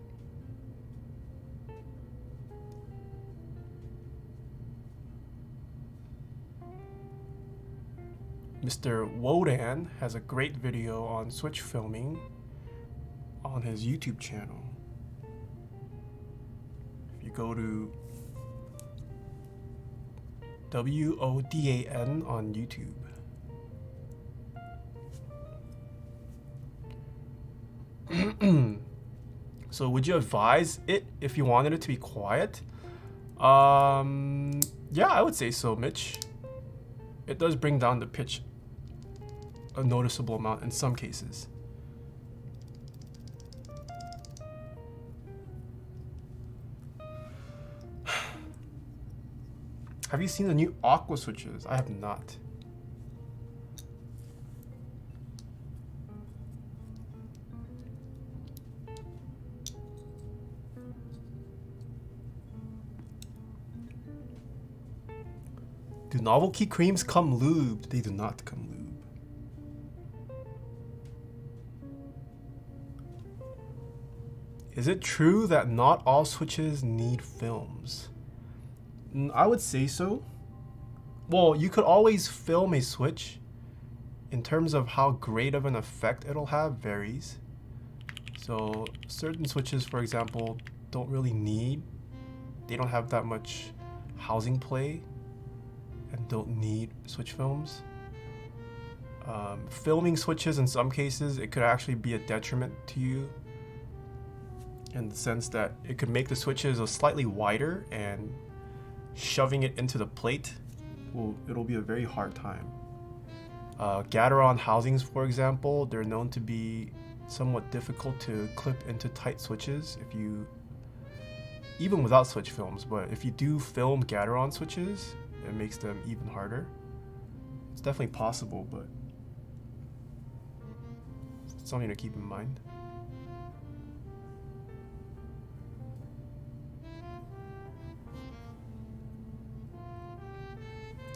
Mr. Wodan has a great video on switch filming on his YouTube channel. If you go to WODAN on YouTube. So would you advise it if you wanted it to be quiet? Yeah, I would say so, Mitch. It does bring down the pitch a noticeable amount in some cases. Have you seen the new Aqua switches? I have not. Do novelty creams come lubed? They do not come lubed. Is it true that not all switches need films? I would say so. Well, you could always film a switch. In terms of how great of an effect it'll have varies. So certain switches, for example, don't really need, they don't have that much housing play and don't need switch films. Filming switches in some cases, it could actually be a detriment to you in the sense that it could make the switches a slightly wider, and shoving it into the plate, it'll be a very hard time. Gateron housings, for example, they're known to be somewhat difficult to clip into tight switches if you, even without switch films, but if you do film Gateron switches, it makes them even harder. It's definitely possible, but it's something to keep in mind.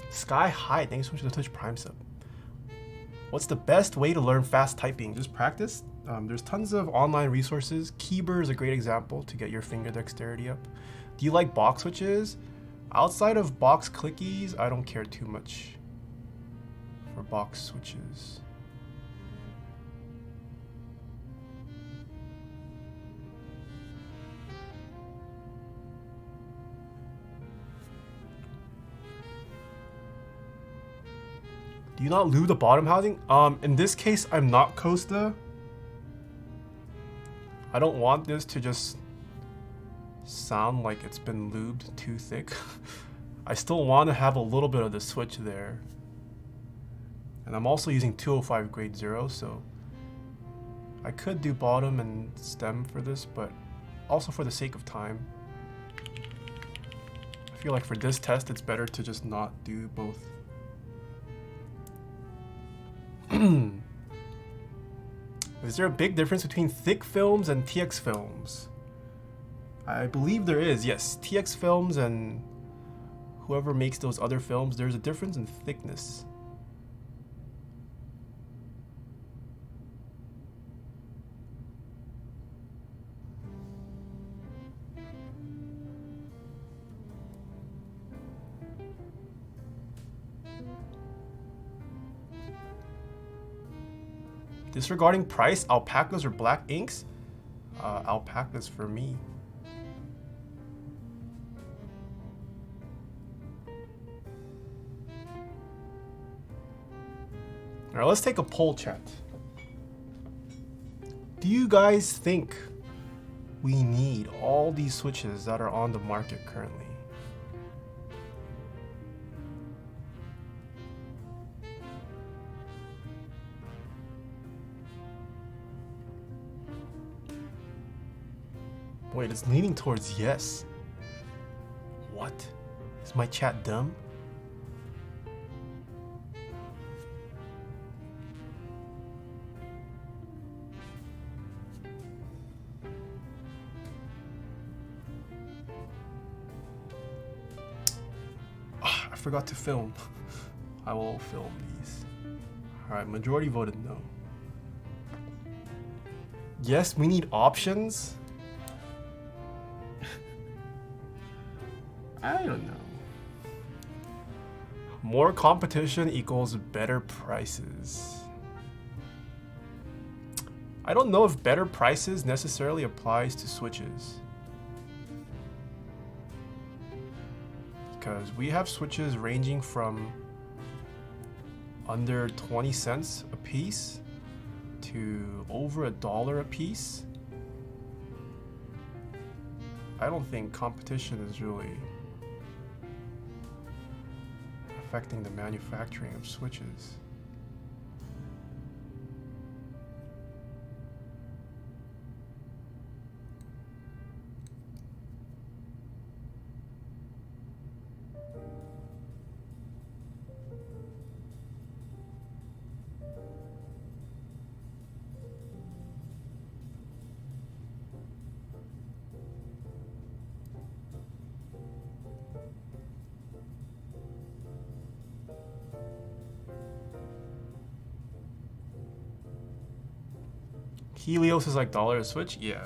Sky High, thanks so much for the Twitch Prime sub. What's the best way to learn fast typing? Just practice. There's tons of online resources. Keyboard is a great example to get your finger dexterity up. Do you like box switches? Outside of box clickies, I don't care too much for box switches. Do you not lube the bottom housing? In this case, I'm not Costa. I don't want this to just sound like it's been lubed too thick. I still want to have a little bit of the switch there. And I'm also using 205 grade 0, so I could do bottom and stem for this, but also for the sake of time, I feel like for this test, it's better to just not do both. Is there a big difference between thick films and TX films? I believe there is, yes. TX films and whoever makes those other films, there's a difference in thickness. Disregarding price, alpacas or black inks? Alpacas for me. Alright, let's take a poll, chat. Do you guys think we need all these switches that are on the market currently? Wait, it's leaning towards yes. What? Is my chat dumb? I forgot to film. I will film these. Alright, majority voted no. Yes, we need options. I don't know. More competition equals better prices. I don't know if better prices necessarily applies to switches. Because we have switches ranging from under 20 cents a piece to over $1 a piece. I don't think competition is really affecting the manufacturing of switches. Helios is like $1 a switch? Yeah.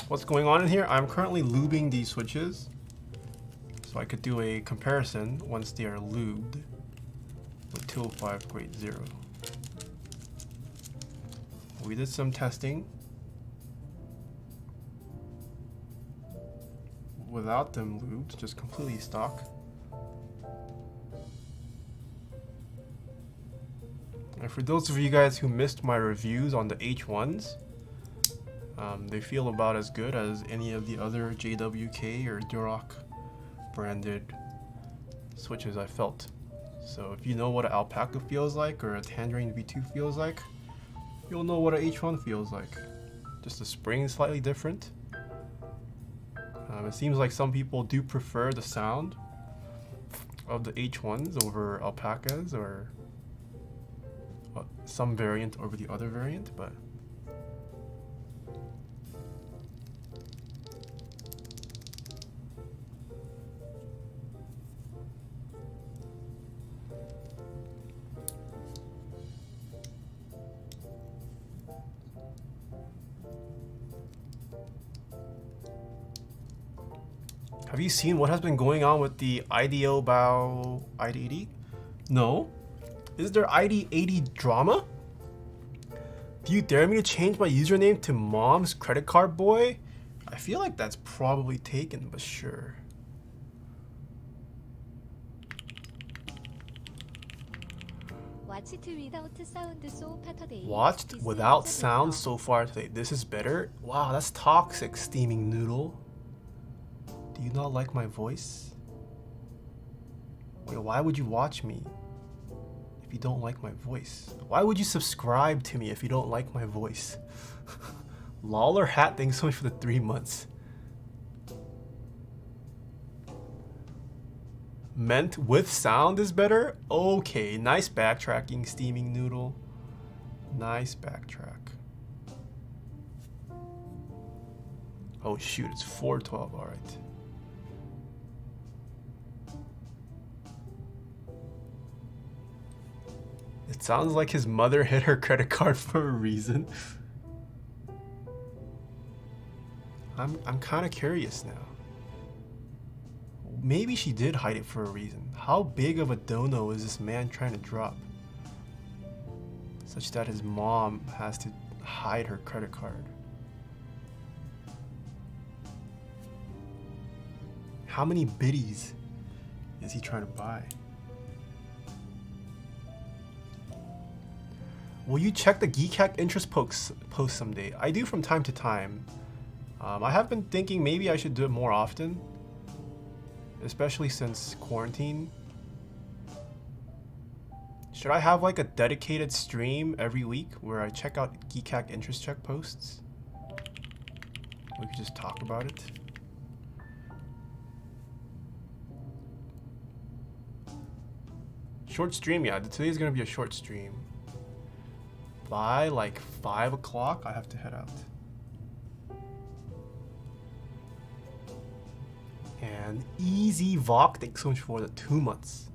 What's going on in here? I'm currently lubing these switches so I could do a comparison once they are lubed with 205.0. We did some testing without them lubed, just completely stock. And for those of you guys who missed my reviews on the H1s, they feel about as good as any of the other JWK or durock branded switches I felt. So if you know what an alpaca feels like or a tangerine V2 feels like, you'll know what an H1 feels like. Just the spring is slightly different. It seems like some people do prefer the sound of the H1s over alpacas, or some variant over the other variant, but have you seen what has been going on with the IDO Bao ID80? No? Is there ID80 drama? Do you dare me to change my username to Mom's Credit Card Boy? I feel like that's probably taken, but sure. Watched without sound so far today. Watched without sound so far today. This is better? Wow, that's toxic, steaming noodle. Do you not like my voice? Wait, why would you watch me if you don't like my voice? Why would you subscribe to me if you don't like my voice? Lawler Hat, thanks so much for the 3 months. Meant with sound is better? Okay, nice backtracking, steaming noodle. Nice backtrack. Oh shoot, it's 412, alright. It sounds like his mother hid her credit card for a reason. I'm kind of curious now. Maybe she did hide it for a reason. How big of a dono is this man trying to drop? Such that his mom has to hide her credit card. How many biddies is he trying to buy? Will you check the Geek Hack interest post someday? I do from time to time. I have been thinking maybe I should do it more often, especially since quarantine. Should I have like a dedicated stream every week where I check out Geek Hack interest check posts? We could just talk about it. Short stream, yeah. Today's gonna be a short stream. By like 5 o'clock, I have to head out. And Easy Vok, thanks so much for the 2 months.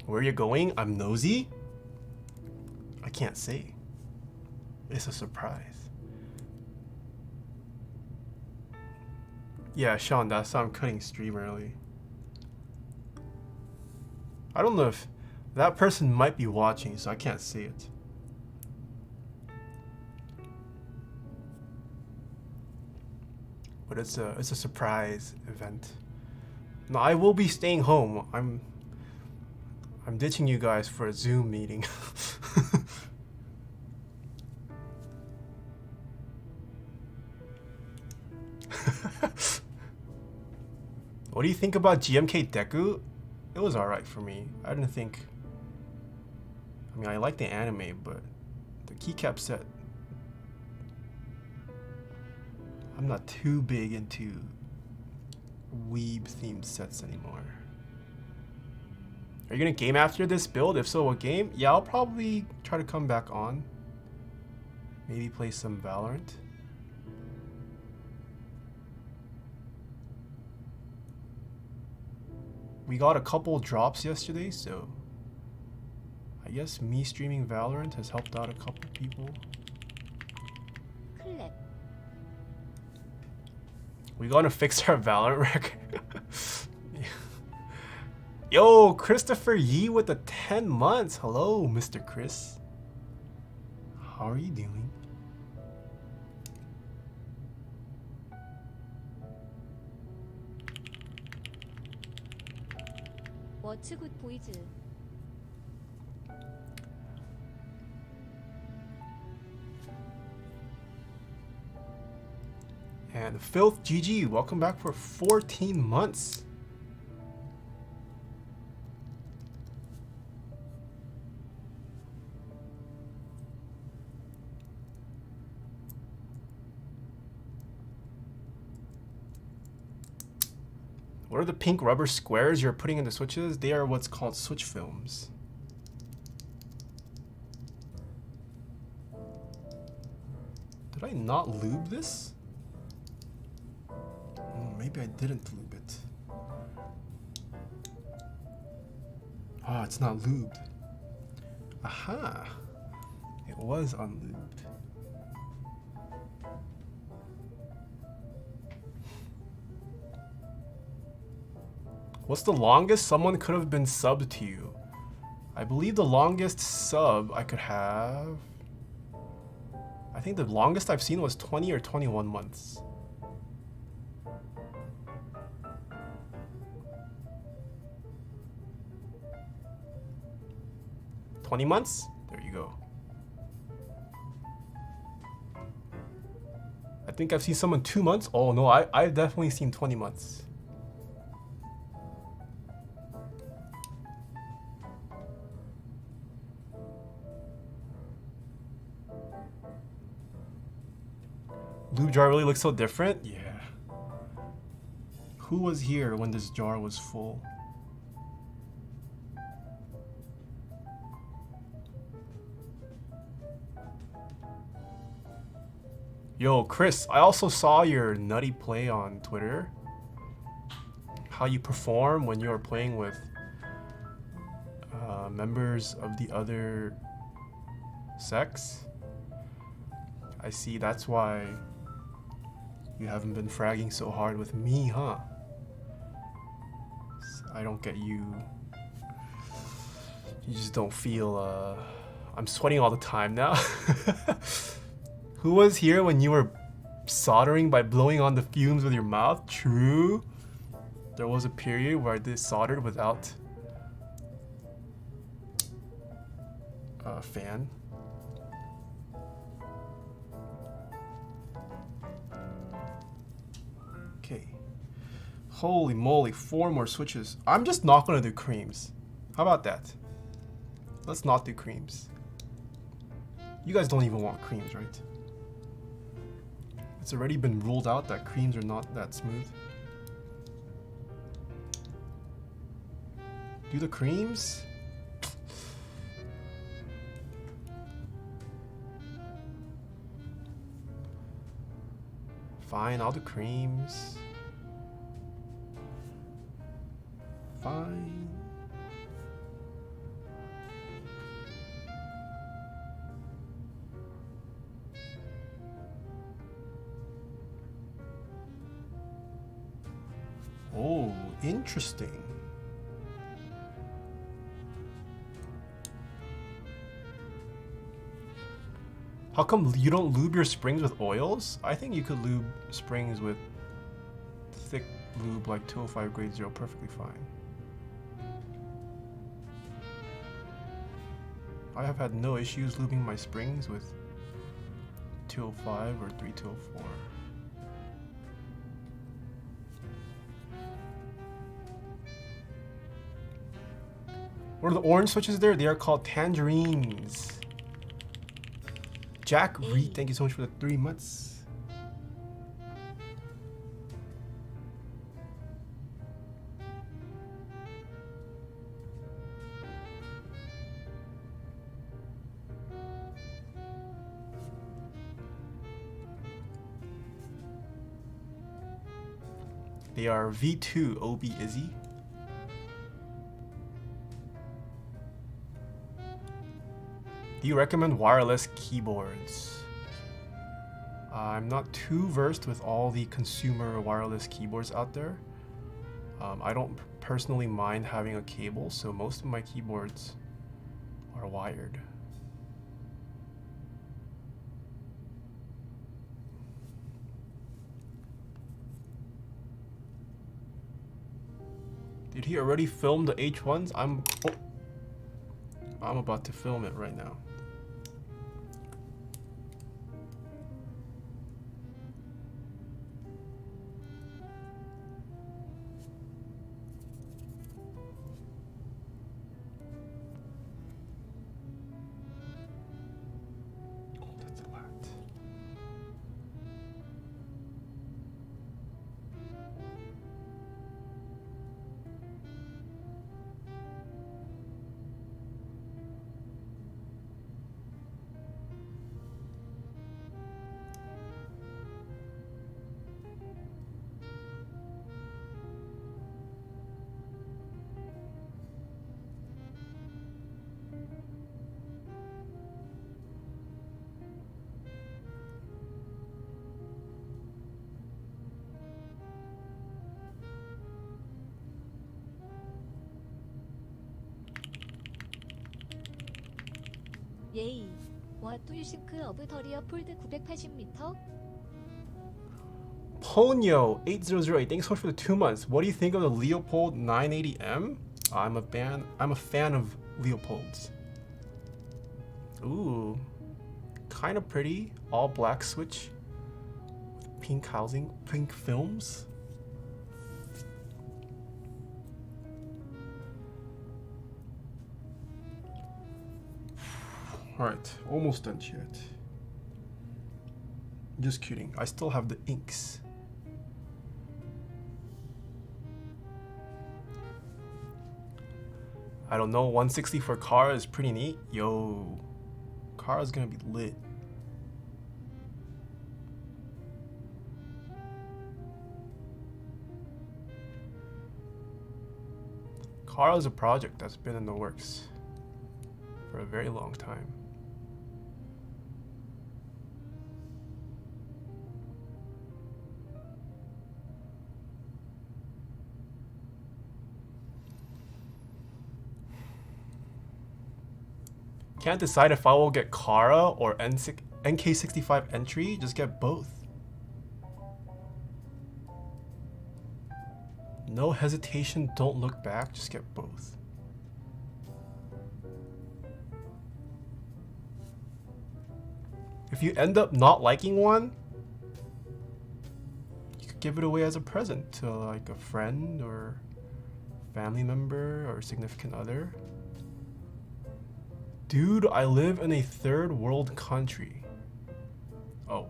Where you going? I'm nosy? I can't say. It's a surprise. Yeah, Sean, that's why I'm cutting stream early. I don't know if that person might be watching, so I can't see it. But it's a surprise event. No, I will be staying home. I'm ditching you guys for a Zoom meeting. What do you think about GMK Deku? It was alright for me. I didn't think... I mean, I like the anime, but the keycap set... I'm not too big into weeb-themed sets anymore. Are you gonna game after this build? If so, what game? Yeah, I'll probably try to come back on. Maybe play some Valorant. We got a couple drops yesterday, so I guess me streaming Valorant has helped out a couple people. 클랩. We gotta fix our Valorant record. Yo, Christopher Yee with the 10 months. Hello, Mr. Chris. How are you doing? What's good boys? And Filth GG, welcome back for 14 months. What are the pink rubber squares you're putting in the switches? They are what's called switch films. Did I not lube this? Maybe I didn't lube it. Ah, it's not lubed. Aha! It was unlubed. What's the longest someone could have been subbed to you? I believe the longest sub I could have... I think the longest I've seen was 20 or 21 months. $20 months? There you go. I think I've seen someone 2 months. Oh no, I've definitely seen 20 months. Lube jar really looks so different? Yeah. Who was here when this jar was full? Yo, Chris, I also saw your nutty play on Twitter. How you perform when you're playing with members of the other sex. I see, that's why you haven't been fragging so hard with me, huh? I don't get you. You just don't feel, I'm sweating all the time now. Who was here when you were soldering by blowing on the fumes with your mouth? True. There was a period where I did soldered without a fan. Okay. Holy moly, 4 more switches. I'm just not gonna do creams. How about that? Let's not do creams. You guys don't even want creams, right? It's already been ruled out that creams are not that smooth. Do the creams? Fine, I'll do creams. Fine. Oh, interesting. How come you don't lube your springs with oils? I think you could lube springs with thick lube like 205 grade 0 perfectly fine. I have had no issues lubing my springs with 205 or 3204. What are the orange switches there? They are called tangerines. Jack Reed, thank you so much for the 3 months. They are V2 OB Izzy. Do you recommend wireless keyboards? I'm not too versed with all the consumer wireless keyboards out there. I don't personally mind having a cable, so most of my keyboards are wired. Did he already film the H1s? I'm about to film it right now. That's a lot. 예이. What do you think of the Leopold 980m? Ponyo8008, thanks so much for the 2 months. What do you think of the Leopold 980M? I'm a fan of Leopolds. Ooh, kind of pretty. All black switch. Pink housing, pink films. Alright, almost done yet. Just kidding, I still have the inks. I don't know, 160 for car is pretty neat. Yo, car is gonna be lit. Car is a project that's been in the works for a very long time. Can't decide if I will get Kara or NK65 entry, just get both. No hesitation, don't look back, just get both. If you end up not liking one, you could give it away as a present to like a friend or family member or significant other. Dude, I live in a third world country. Oh.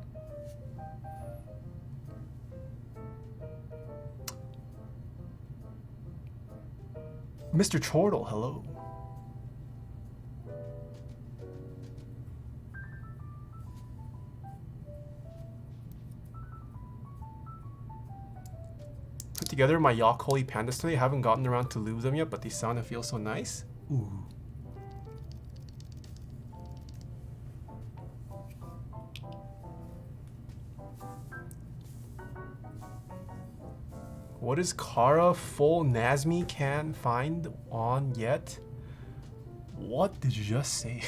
Mr. Chortle, hello. Put together my Yak Holy Pandas today. Haven't gotten around to lube them yet, but they sound and feel so nice. Ooh. What is Kara full Nazmi can find on yet? What did you just say?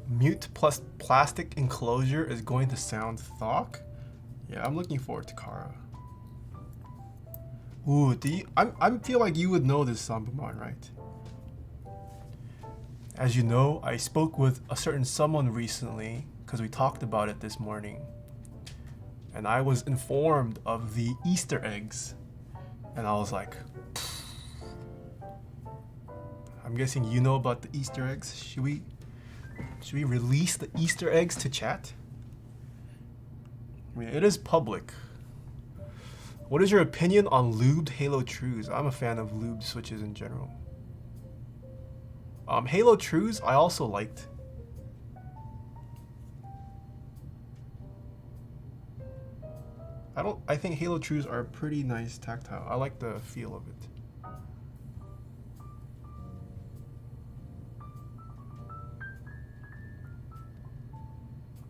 Mute plus plastic enclosure is going to sound thok. Yeah, I'm looking forward to Kara. Ooh, I feel like you would know this Zambumon, right? As you know, I spoke with a certain someone recently because we talked about it this morning. And I was informed of the Easter eggs. And I was like, pfft. I'm guessing you know about the Easter eggs. Should we release the Easter eggs to chat? I mean, it is public. What is your opinion on lubed Halo Trues? I'm a fan of lubed switches in general. Halo Trues, I also liked. I think Halo Trues are pretty nice tactile. I like the feel of it.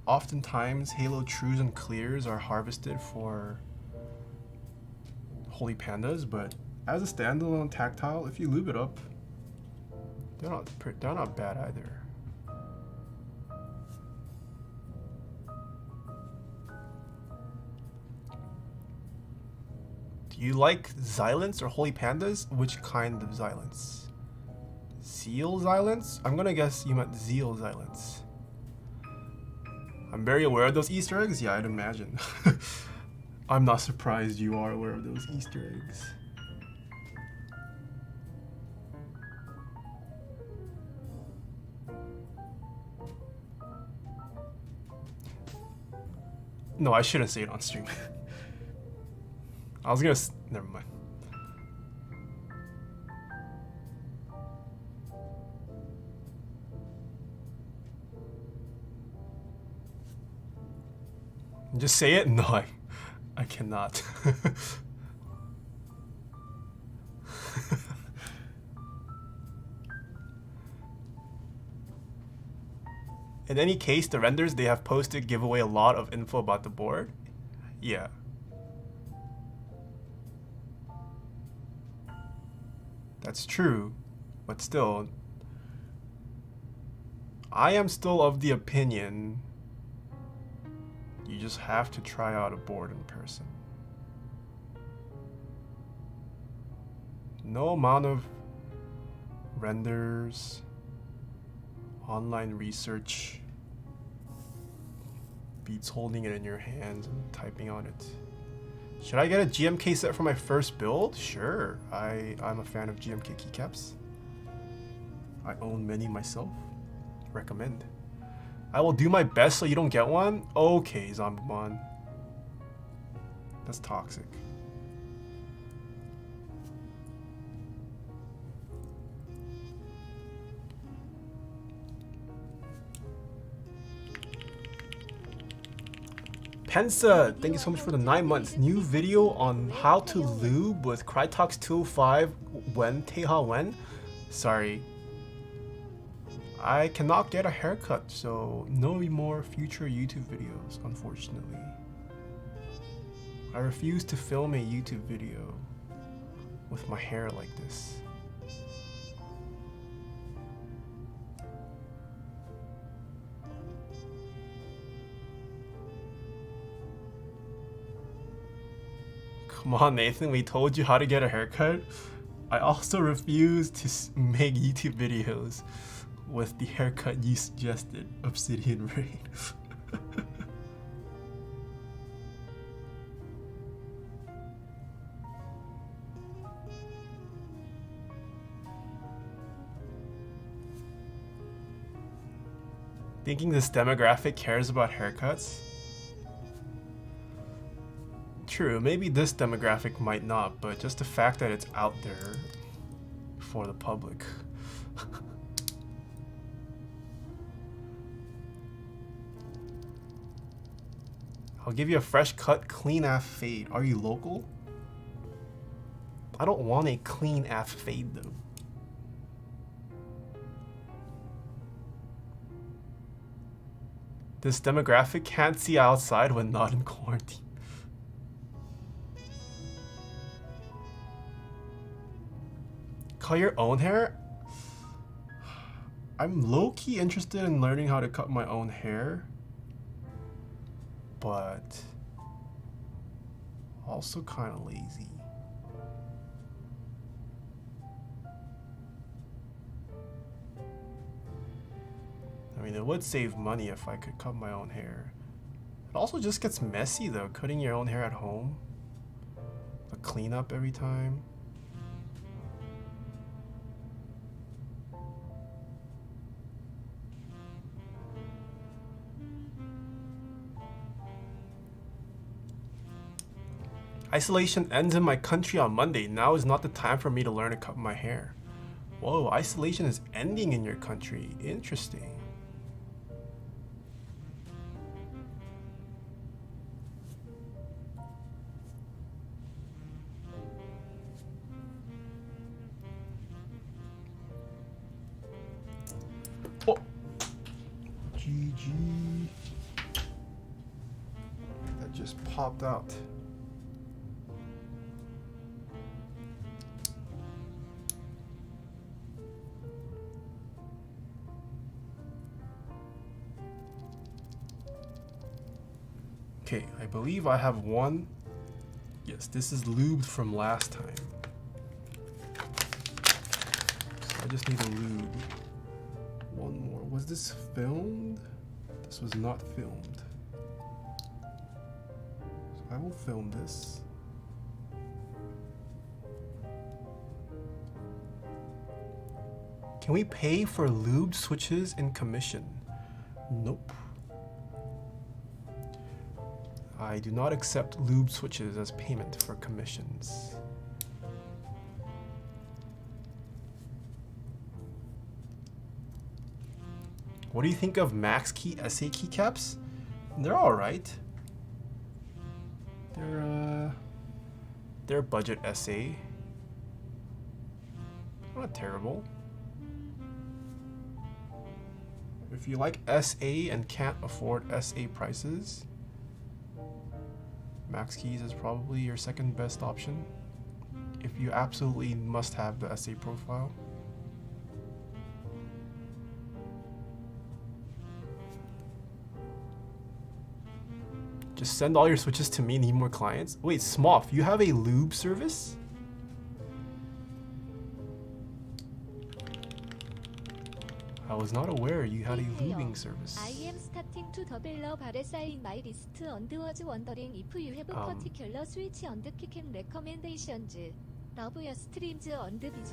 Oftentimes, Halo Trues and Clears are harvested for Holy Pandas, but as a standalone tactile, if you lube it up, they're not bad either. Do you like Xylants or Holy Pandas? Which kind of Xylants? Zeal Xylants? I'm gonna guess you meant Zeal Xylants. I'm very aware of those Easter eggs. Yeah, I'd imagine. I'm not surprised you are aware of those Easter eggs. No, I shouldn't say it on stream. I was gonna. Never mind. Just say it? No, I cannot. In any case, the renders they have posted give away a lot of info about the board. Yeah. That's true, but still, I am still of the opinion you just have to try out a board in person. No amount of renders, online research beats holding it in your hands and typing on it. Should I get a GMK set for my first build? Sure. I'm a fan of GMK keycaps. I own many myself. Recommend. I will do my best so you don't get one? Okay, Zombimon. That's toxic. Pensa, thank you so much for the 9 months. New video on how to lube with Crytox 205 when Taeha when? Sorry. I cannot get a haircut, so no more future YouTube videos, unfortunately. I refuse to film a YouTube video with my hair like this. Come on, Nathan, we told you how to get a haircut. I also refuse to make YouTube videos with the haircut you suggested, Obsidian Rain. Thinking this demographic cares about haircuts? True, maybe this demographic might not, but just the fact that it's out there for the public. I'll give you a fresh cut, clean AF fade. Are you local? I don't want a clean AF fade though. This demographic can't see outside when not in quarantine. Cut your own hair? I'm low-key interested in learning how to cut my own hair, but also kind of lazy. I mean, it would save money if I could cut my own hair. It also just gets messy though, cutting your own hair at home. The cleanup every time. Isolation ends in my country on Monday. Now is not the time for me to learn to cut my hair. Whoa, isolation is ending in your country. Interesting. Oh, GG. That just popped out. Okay, I believe I have one. Yes, this is lubed from last time. So I just need a lube. One more. Was this filmed? This was not filmed. So I will film this. Can we pay for lube switches in commission? Nope. I do not accept lube switches as payment for commissions. What do you think of Max Key SA keycaps? They're alright. They're budget SA. Not terrible. If you like SA and can't afford SA prices, Max Keys is probably your second best option if you absolutely must have the SA profile. Just send all your switches to me, need more clients. Wait, Smoff, you have a lube service? I was not aware you had a lubing service. I am starting to double baresa in my list and was wondering if you have particular switch and keycam recommendations. Love your streams and vids.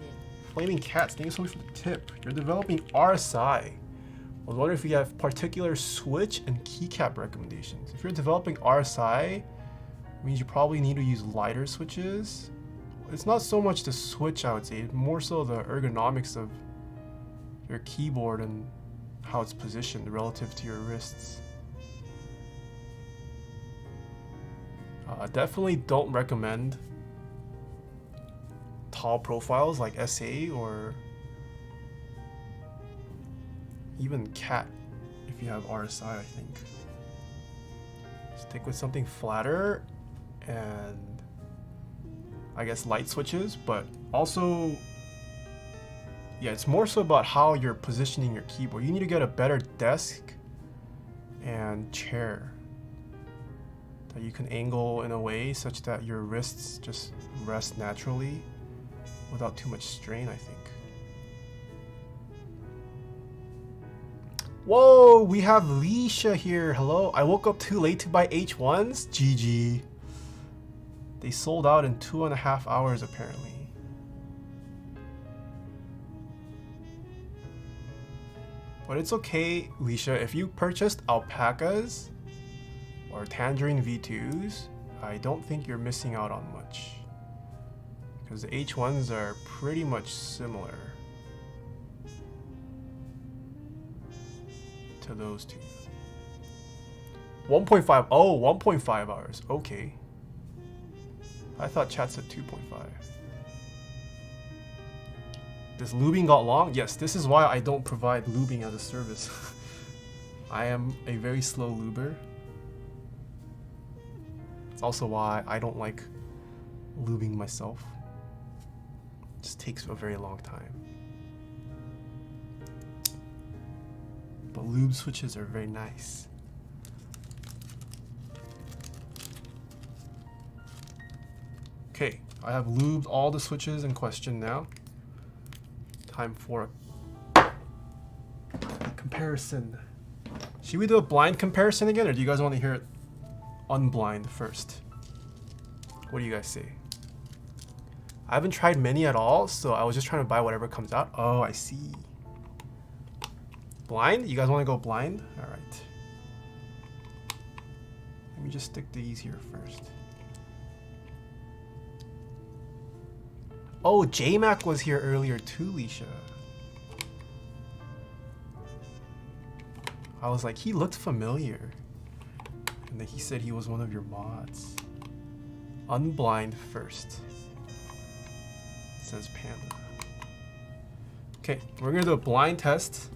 Flaming Cats, thank you so much for the tip. You're developing RSI. I was wondering if you have particular switch and keycap recommendations. If you're developing RSI, it means you probably need to use lighter switches. It's not so much the switch, I would say, more so the ergonomics of your keyboard and how it's positioned relative to your wrists. Definitely don't recommend tall profiles like SA or even Cat if you have RSI, I think. Stick with something flatter and I guess light switches, but also yeah, it's more so about how you're positioning your keyboard. You need to get a better desk and chair that you can angle in a way such that your wrists just rest naturally without too much strain, I think. Whoa, we have Leisha here. Hello, I woke up too late to buy H1s. GG. They sold out in 2.5 hours apparently. But it's okay, Leisha, if you purchased alpacas or tangerine V2s, I don't think you're missing out on much. Because the H1s are pretty much similar to those two. 1.5, oh, 1.5 hours, okay. I thought chat said 2.5. This lubing got long? Yes, this is why I don't provide lubing as a service. I am a very slow luber. It's also why I don't like lubing myself. It just takes a very long time. But lube switches are very nice. Okay, I have lubed all the switches in question now. Time for a comparison. Should we do a blind comparison again, or do you guys want to hear it unblind first? What do you guys say? I haven't tried many at all, so I was just trying to buy whatever comes out. Oh, I see. Blind? You guys want to go blind? All right. Let me just stick these here first. Oh, JMac was here earlier too, Leisha. I was like, he looked familiar. And then he said he was one of your mods. Unblind first. Says Panda. Okay, we're gonna do a blind test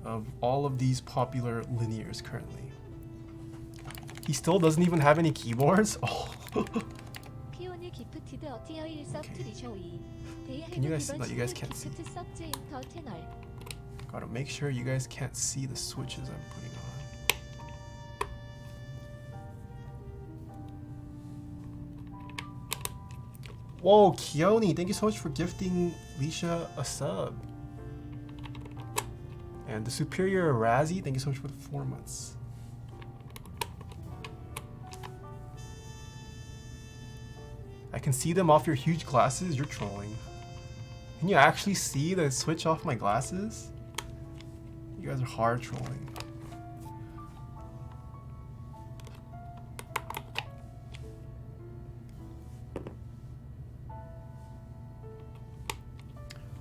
of all of these popular linears currently. He still doesn't even have any keyboards? Oh. Can you guys see that? You guys can't see. Gotta make sure you guys can't see the switches I'm putting on. Whoa, Keone, thank you so much for gifting Leisha a sub. And the Superior Razzie, thank you so much for the 4 months. I can see them off your huge glasses. You're trolling. Can you actually see the switch off my glasses? You guys are hard trolling.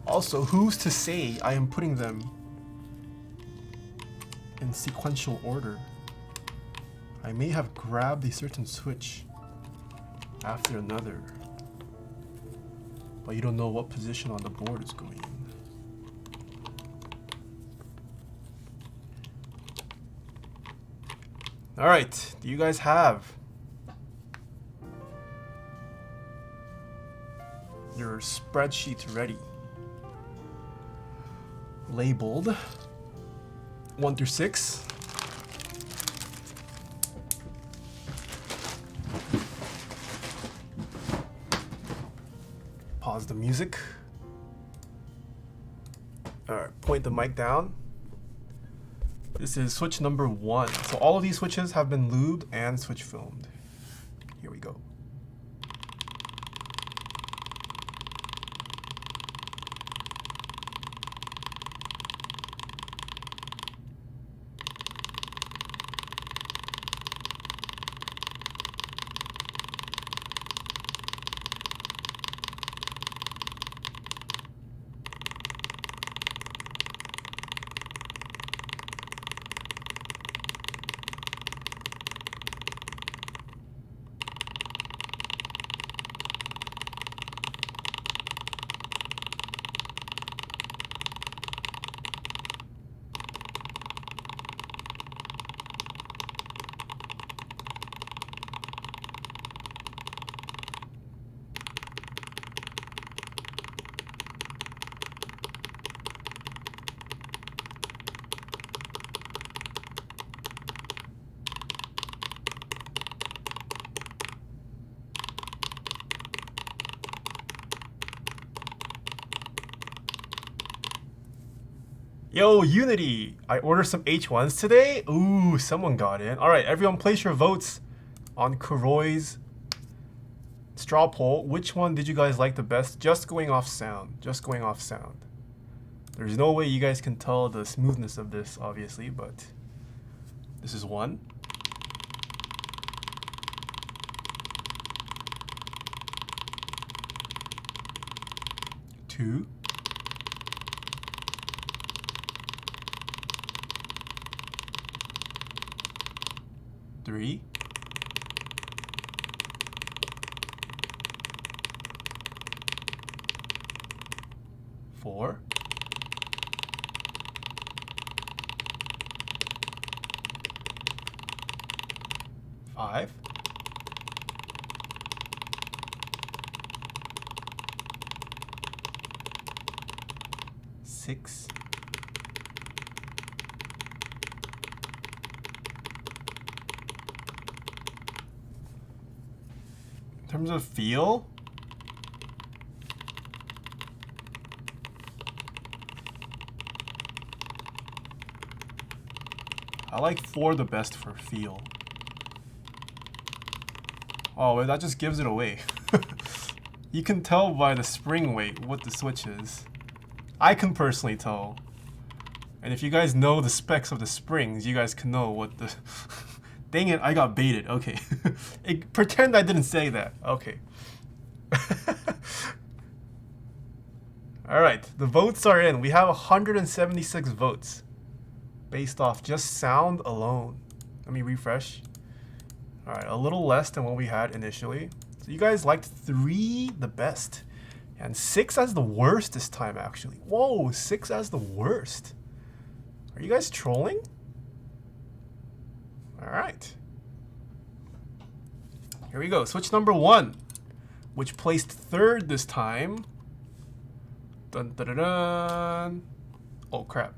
Also, who's to say I am putting them in sequential order? I may have grabbed a certain switch after another, but you don't know what position on the board is going in. All right, do you guys have your spreadsheets ready? Labeled 1 through 6. Pause the music. All right, point the mic down. This is switch number 1. So all of these switches have been lubed and switch filmed. Here we go. Yo, Unity! I ordered some H1s today. Ooh, someone got in. All right, everyone place your votes on Kuroi's straw poll. Which one did you guys like the best? Just going off sound. Just going off sound. There's no way you guys can tell the smoothness of this, obviously, but this is 1. Two. 3. 4. 5. 6. 'In terms of feel, I like 4 the best for feel. Oh, wait, that just gives it away. You can tell by the spring weight what the switch is. I can personally tell. And if you guys know the specs of the springs, you guys can know what the... Dang it, I got baited. Okay. Pretend I didn't say that. Okay. Alright, the votes are in. We have 176 votes. Based off just sound alone. Let me refresh. Alright, a little less than what we had initially. So you guys liked 3 the best. And 6 as the worst this time, actually. Whoa, 6 as the worst. Are you guys trolling? Alright. Here we go. Switch number 1, which placed 3rd this time. Dun, dun, dun, dun. Oh, crap.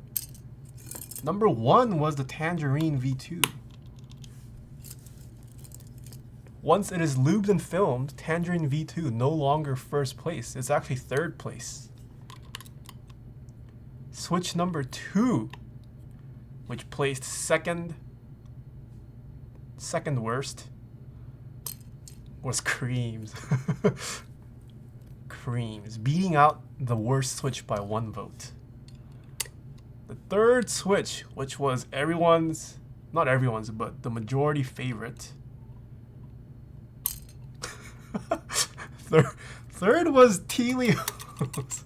Number 1 was the Tangerine V2. Once it is lubed and filmed, Tangerine V2 no longer first place. It's actually 3rd place. Switch number 2, which placed second worst, was Creams. Creams, beating out the worst switch by 1 vote. The 3rd switch, which was everyone's, not everyone's, but the majority favorite. Third was Tealios.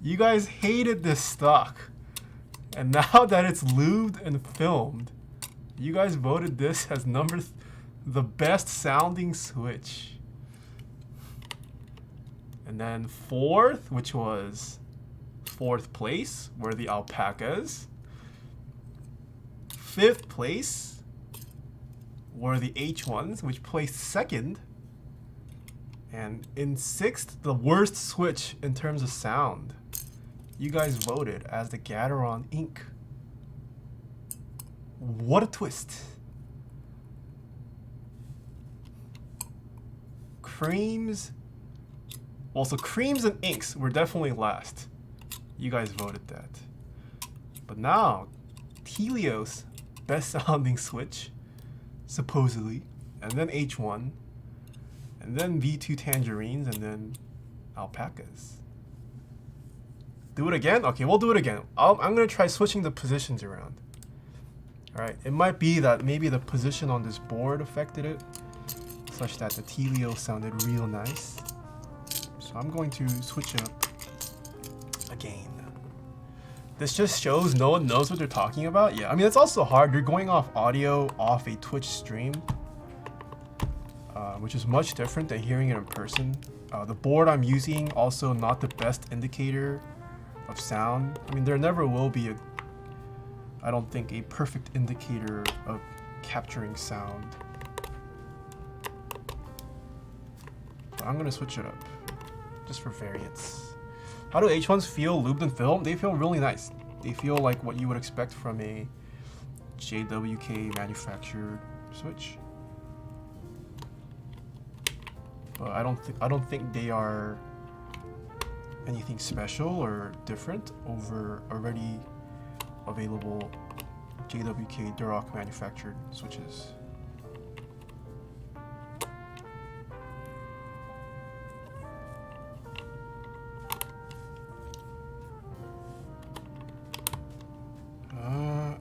You guys hated this stock. And now that it's lubed and filmed, you guys voted this as the best sounding switch. And then 4th, which was 4th place, were the alpacas. 5th place were the H1s, which placed 2nd. And in 6th, the worst switch in terms of sound, you guys voted as the Gateron Inc. What a twist. Creams. Well, so Creams and Inks were definitely last. You guys voted that. But now, Tealios, best sounding switch, supposedly. And then H1. And then V2 Tangerines, and then Alpacas. Do it again? Okay, we'll do it again. I'm going to try switching the positions around. Alright, it might be that maybe the position on this board affected it, such that the Tealios sounded real nice. So I'm going to switch it up again. This just shows no one knows what they're talking about. Yeah, I mean, it's also hard. You're going off audio off a Twitch stream. Which is much different than hearing it in person. The board I'm using also not the best indicator of sound. I mean, there never will be I don't think, a perfect indicator of capturing sound. But I'm gonna switch it up, just for variance. How do H1s feel lubed and filmed? They feel really nice. They feel like what you would expect from a JWK manufactured switch. But I don't think they are anything special or different over already available JWK durock manufactured switches.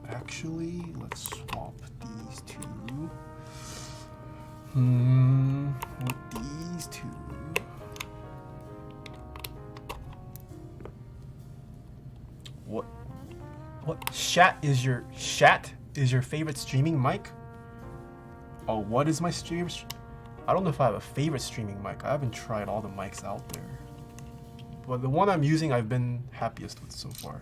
Actually, let's swap these two. With these two. What Shat is your favorite streaming mic? Oh, what is my stream? I don't know if I have a favorite streaming mic. I haven't tried all the mics out there. But the one I'm using I've been happiest with so far,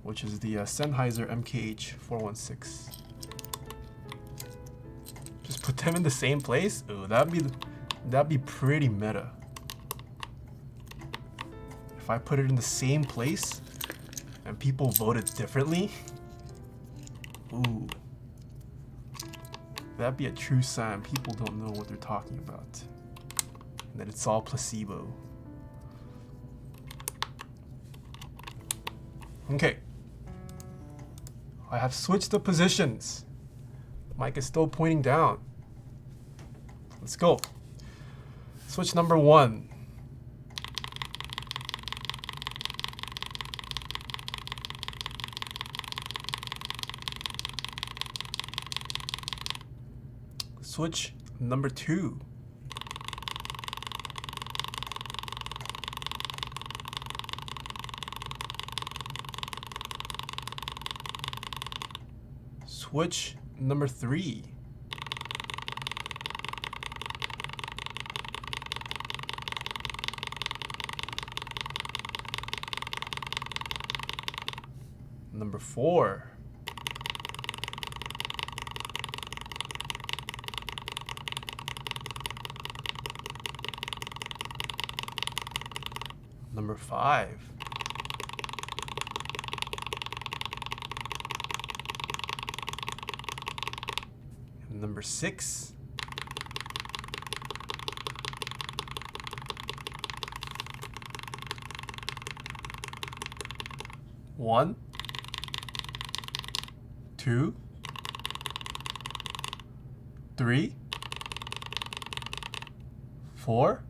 which is the Sennheiser MKH 416. Put them in the same place? Ooh, that'd be pretty meta. If I put it in the same place and people voted differently, ooh, that'd be a true sign people don't know what they're talking about, and that it's all placebo. Okay, I have switched the positions. Mic is still pointing down. Let's go. Switch number 1. Switch number 2. Switch number 3. Number 4. Number 5. And number 6. One, 2, 3, 4,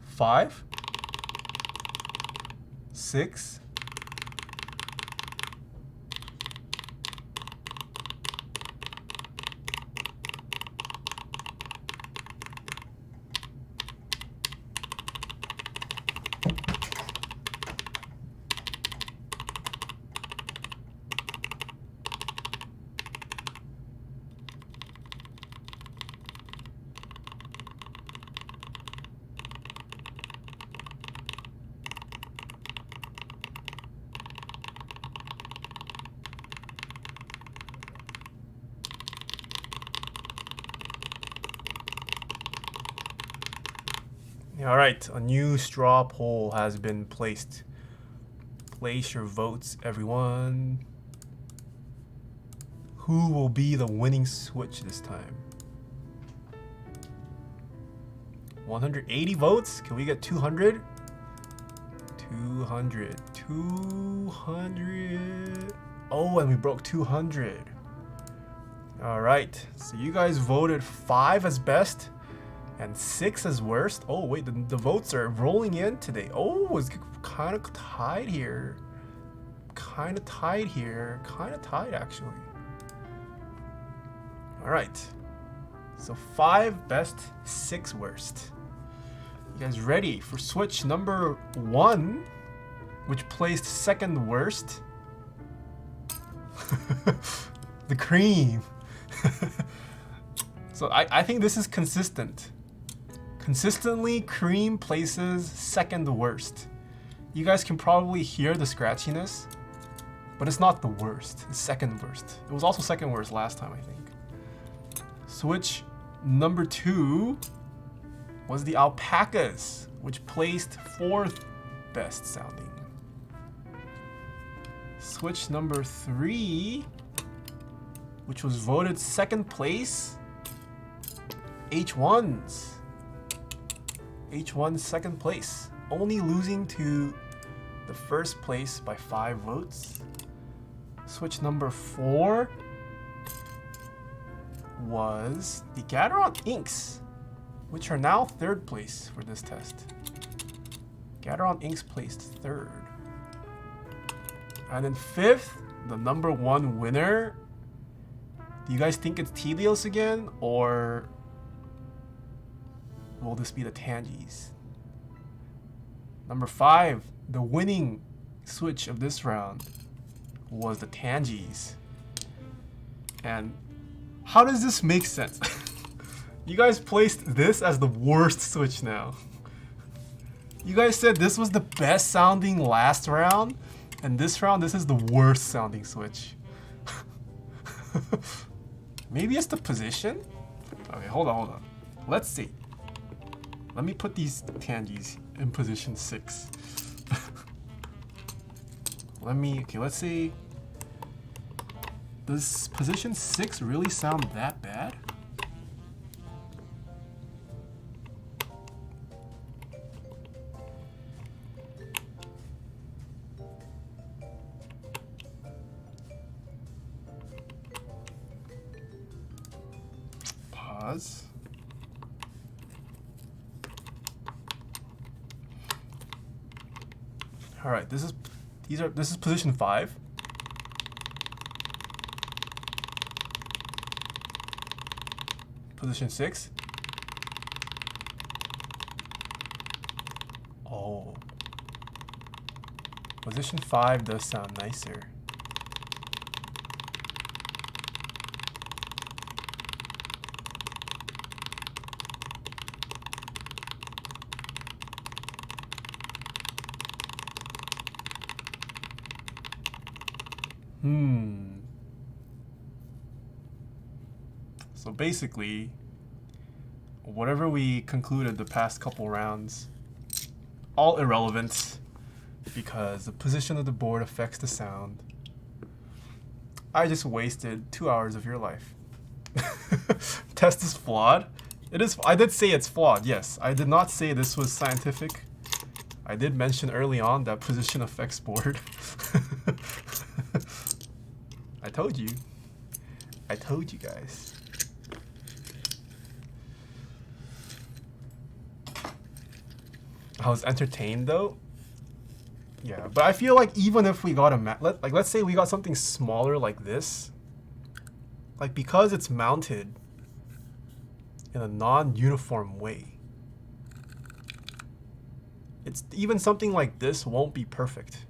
5, 6, All right, a new straw poll has been placed. Place your votes, everyone. Who will be the winning switch this time? 180 votes? Can we get 200? 200. 200. Oh, and we broke 200. All right, so you guys voted 5 as best and 6 as worst. Oh wait, the votes are rolling in today. Oh, it's kind of tied here. Kind of tied actually. All right, so 5 best, 6 worst. You guys ready for switch number 1, which placed second worst? The cream. So I think this is consistent. Consistently, cream places second worst. You guys can probably hear the scratchiness, but it's not the worst. It's second worst. It was also second worst last time, I think. Switch number 2 was the alpacas, which placed 4th best sounding. Switch number 3, which was voted second place, H1s. H1 second place, only losing to the first place by 5 votes. Switch number 4 was the Gateron Inks, which are now 3rd place for this test. Gateron Inks placed 3rd. And then 5th, the number 1 winner. Do you guys think it's Telios again, or will this be the Tangies? Number 5, the winning switch of this round was the Tangies. And how does this make sense? You guys placed this as the worst switch now. You guys said this was the best sounding last round, and this round this is the worst sounding switch. Maybe it's the position? Okay, hold on. Let's see. Let me put these tangies in position 6. Let's see. Does position 6 really sound that bad? Pause. All right, this is position 5. Position 6. Oh. Position 5 does sound nicer. So basically, whatever we concluded the past couple rounds, all irrelevant because the position of the board affects the sound. I just wasted 2 hours of your life. Test is flawed. It is. I did say it's flawed, yes. I did not say this was scientific. I did mention early on that position affects board. I told you. I told you guys. I was entertained though. Yeah, but I feel like even if we got a let's say we got something smaller like this, like because it's mounted in a non-uniform way, it's even something like this won't be perfect.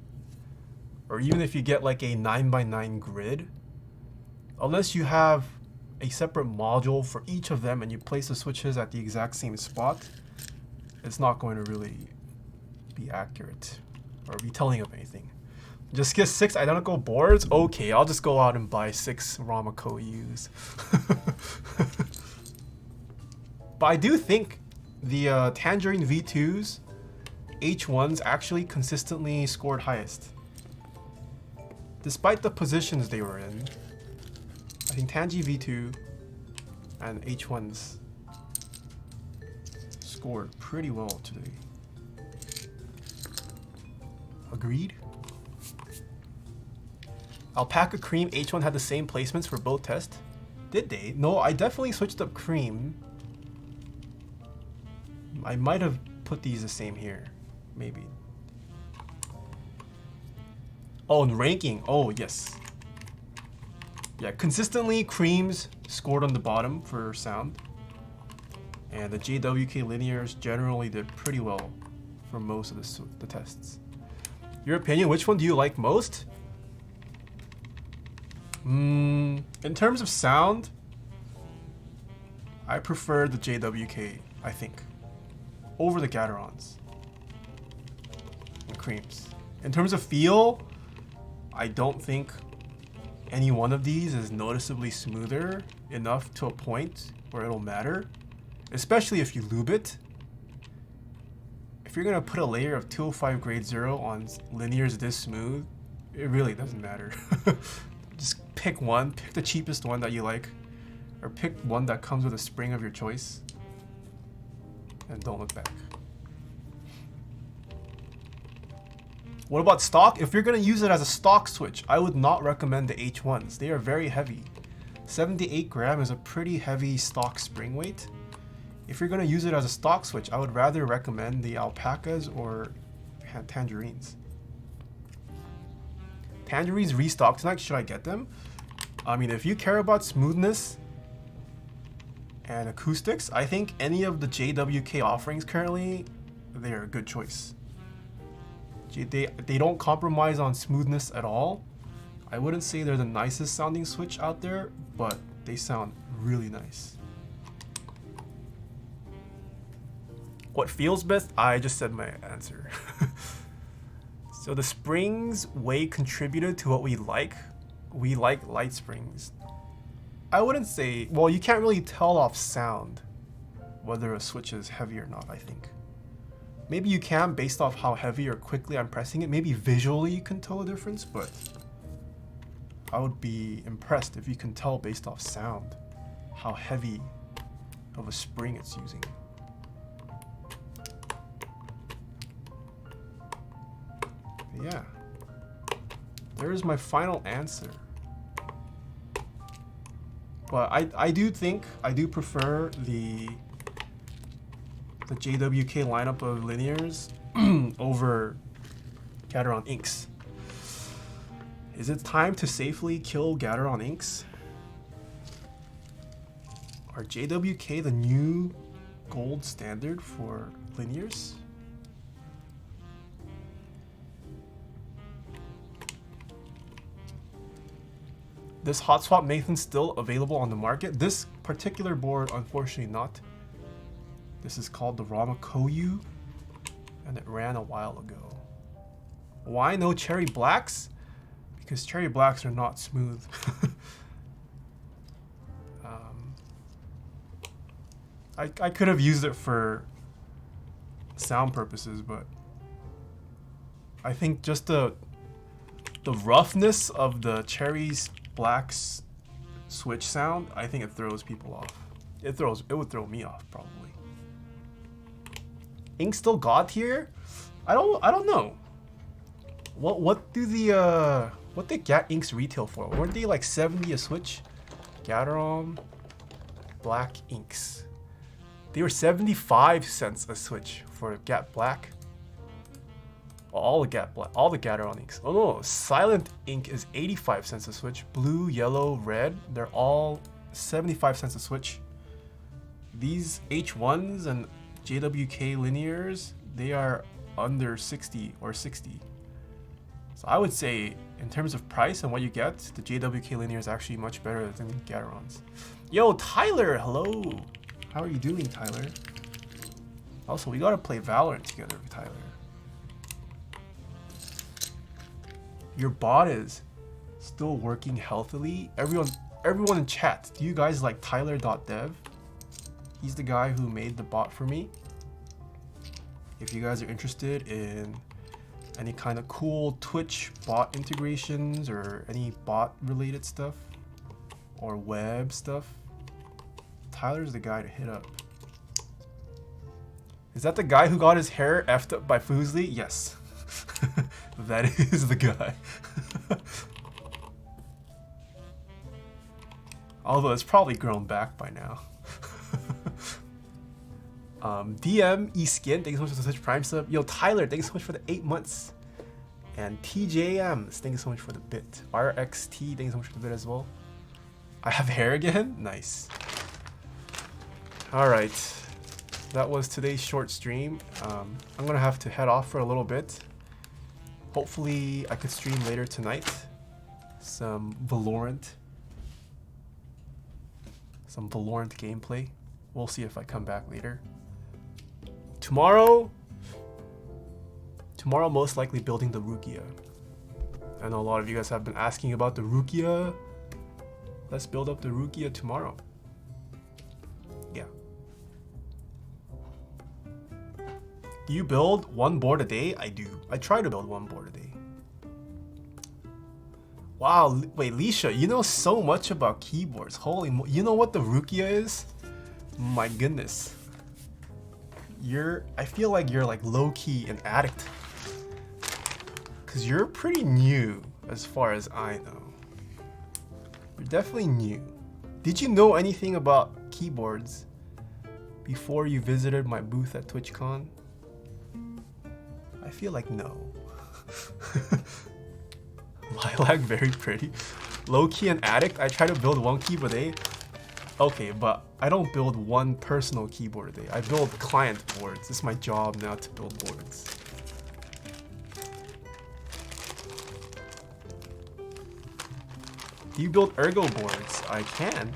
Or even if you get like a 9x9 grid, unless you have a separate module for each of them and you place the switches at the exact same spot, it's not going to really be accurate or be telling of anything. Just get 6 identical boards? Okay, I'll just go out and buy 6 Ramaco U's. But I do think the Tangerine V2s, H1s actually consistently scored highest. Despite the positions they were in, I think Tangy V2 and H1s scored pretty well today. Agreed? Alpaca Cream H1 had the same placements for both tests? Did they? No, I definitely switched up Cream. I might have put these the same here. Maybe. Oh, and ranking. Oh, yes. Yeah, consistently Creams scored on the bottom for sound. And the JWK linears generally did pretty well for most of the tests. Your opinion, which one do you like most? In terms of sound, I prefer the JWK, I think, over the Gatorons and Creams. In terms of feel, I don't think any one of these is noticeably smoother enough to a point where it'll matter, especially if you lube it. If you're gonna put a layer of 205 grade 0 on linears this smooth, it really doesn't matter. Just pick one, pick the cheapest one that you like, or pick one that comes with a spring of your choice, and don't look back. What about stock? If you're gonna use it as a stock switch, I would not recommend the H1s. They are very heavy. 78 gram is a pretty heavy stock spring weight. If you're gonna use it as a stock switch, I would rather recommend the Alpacas or Tangerines. Tangerines restocked tonight, should I get them? I mean, if you care about smoothness and acoustics, I think any of the JWK offerings currently, they're a good choice. They don't compromise on smoothness at all. I wouldn't say they're the nicest sounding switch out there, but they sound really nice. What feels best? I just said my answer. So the springs way contributed to what we like. We like light springs. I wouldn't say, well, you can't really tell off sound whether a switch is heavy or not, I think. Maybe you can based off how heavy or quickly I'm pressing it. Maybe visually you can tell a difference, but I would be impressed if you can tell based off sound how heavy of a spring it's using. But yeah, there's my final answer. But I do prefer the JWK lineup of linears over Gateron inks. Is it time to safely kill Gateron inks? Are JWK the new gold standard for linears? This hot swap Nathan still available on the market? This particular board, unfortunately not. This is called the Rama Koyu, and it ran a while ago. Why no cherry blacks? Because cherry blacks are not smooth. I could have used it for sound purposes, but I think just the roughness of the cherries blacks switch sound, I think it throws people off. It would throw me off probably. Ink still God tier? I don't know. What did Gat inks retail for? Weren't they like 70 a switch? Gateron black inks. They were 75 cents a switch for Gat black. All the Gateron inks. Oh no, Silent ink is 85 cents a switch. Blue, yellow, red, they're all 75 cents a switch. These H1s and JWK linears, they are under 60 or 60. So I would say in terms of price and what you get, the JWK linear is actually much better than Gaterons. Yo, Tyler, hello. How are you doing, Tyler? Also, we gotta play Valorant together, Tyler. Your bot is still working healthily. Everyone in chat, do you guys like Tyler.dev? He's the guy who made the bot for me. If you guys are interested in any kind of cool Twitch bot integrations or any bot related stuff or web stuff, Tyler's the guy to hit up. Is that the guy who got his hair effed up by Foosley? Yes. That is the guy. Although it's probably grown back by now. DM Eskin, thanks so much for the Twitch Prime sub. Yo, Tyler, thanks so much for the 8 months. And TJM, thank you so much for the bit. RXT, thanks so much for the bit as well. I have hair again? Nice. Alright. That was today's short stream. I'm gonna have to head off for a little bit. Hopefully I could stream later tonight. Some Valorant gameplay. We'll see if I come back later. Tomorrow most likely building the Rukia. I know a lot of you guys have been asking about the Rukia. Let's build up the Rukia tomorrow. Yeah. Do you build one board a day? I do. I try to build one board a day. Wow, wait, Leisha, you know so much about keyboards. Holy you know what the Rukia is? My goodness. I feel like you're like low-key an addict. Cause you're pretty new as far as I know. You're definitely new. Did you know anything about keyboards before you visited my booth at TwitchCon? I feel like no. Lilac, very pretty. Low-key an addict. I try to build one keyboard a day. Okay, but I don't build one personal keyboard a day. I build client boards. It's my job now to build boards. Do you build ergo boards? I can.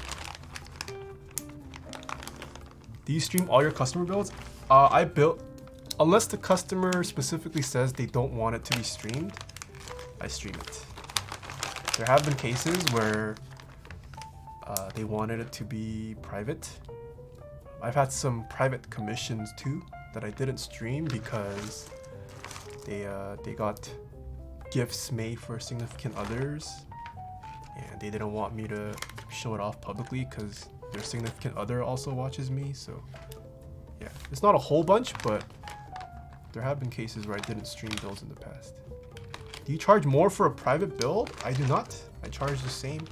Do you stream all your customer builds? I built, unless the customer specifically says they don't want it to be streamed, I stream it. There have been cases where They wanted it to be private. I've had some private commissions too that I didn't stream because they got gifts made for significant others, and they didn't want me to show it off publicly because their significant other also watches me. So yeah, it's not a whole bunch, but there have been cases where I didn't stream those in the past. Do you charge more for a private build? I do not. I charge the same.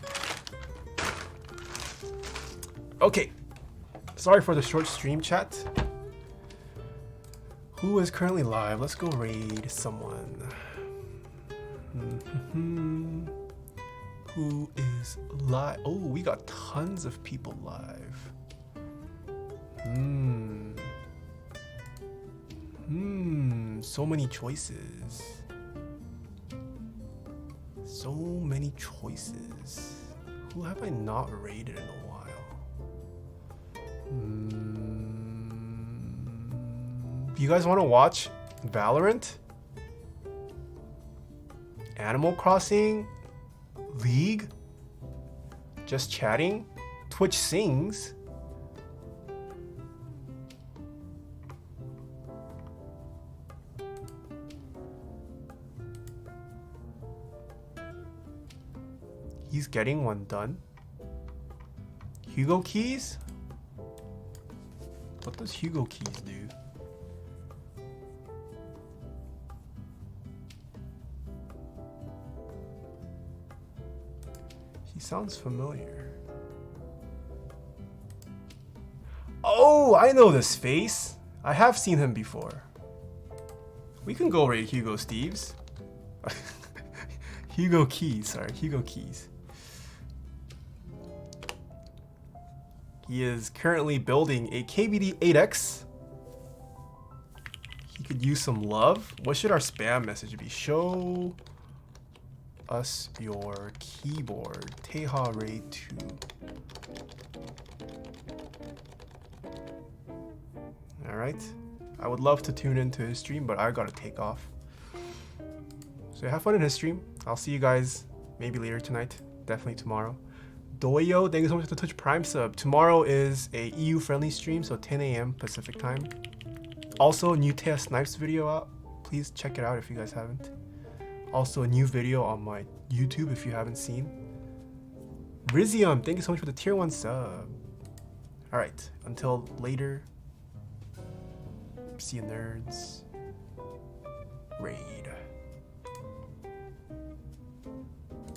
Okay. Sorry for the short stream, chat. Who is currently live? Let's go raid someone. Who is live? Oh, we got tons of people live. So many choices. So many choices. Who have I not raided in a while? Do you guys want to watch Valorant? Animal Crossing? League? Just chatting? Twitch sings? He's getting one done. Hugo keys? What does Hugo keys do? He sounds familiar. Oh, I know this face. I have seen him before. We can go raid Hugo Steves. Hugo Keys, sorry, Hugo Keys. He is currently building a KBD 8X. He could use some love. What should our spam message be? Show us your keyboard. Taeha Ray 2. Alright. I would love to tune into his stream, but I gotta take off. So have fun in his stream. I'll see you guys maybe later tonight. Definitely tomorrow. Doyo, thank you so much for the Twitch Prime sub. Tomorrow is a EU friendly stream, so 10 a.m. Pacific time. Also, new Taeha Snipes video out. Please check it out if you guys haven't. Also, a new video on my YouTube if you haven't seen. Rizium, thank you so much for the tier 1 sub. Alright, until later. See you nerds. Raid.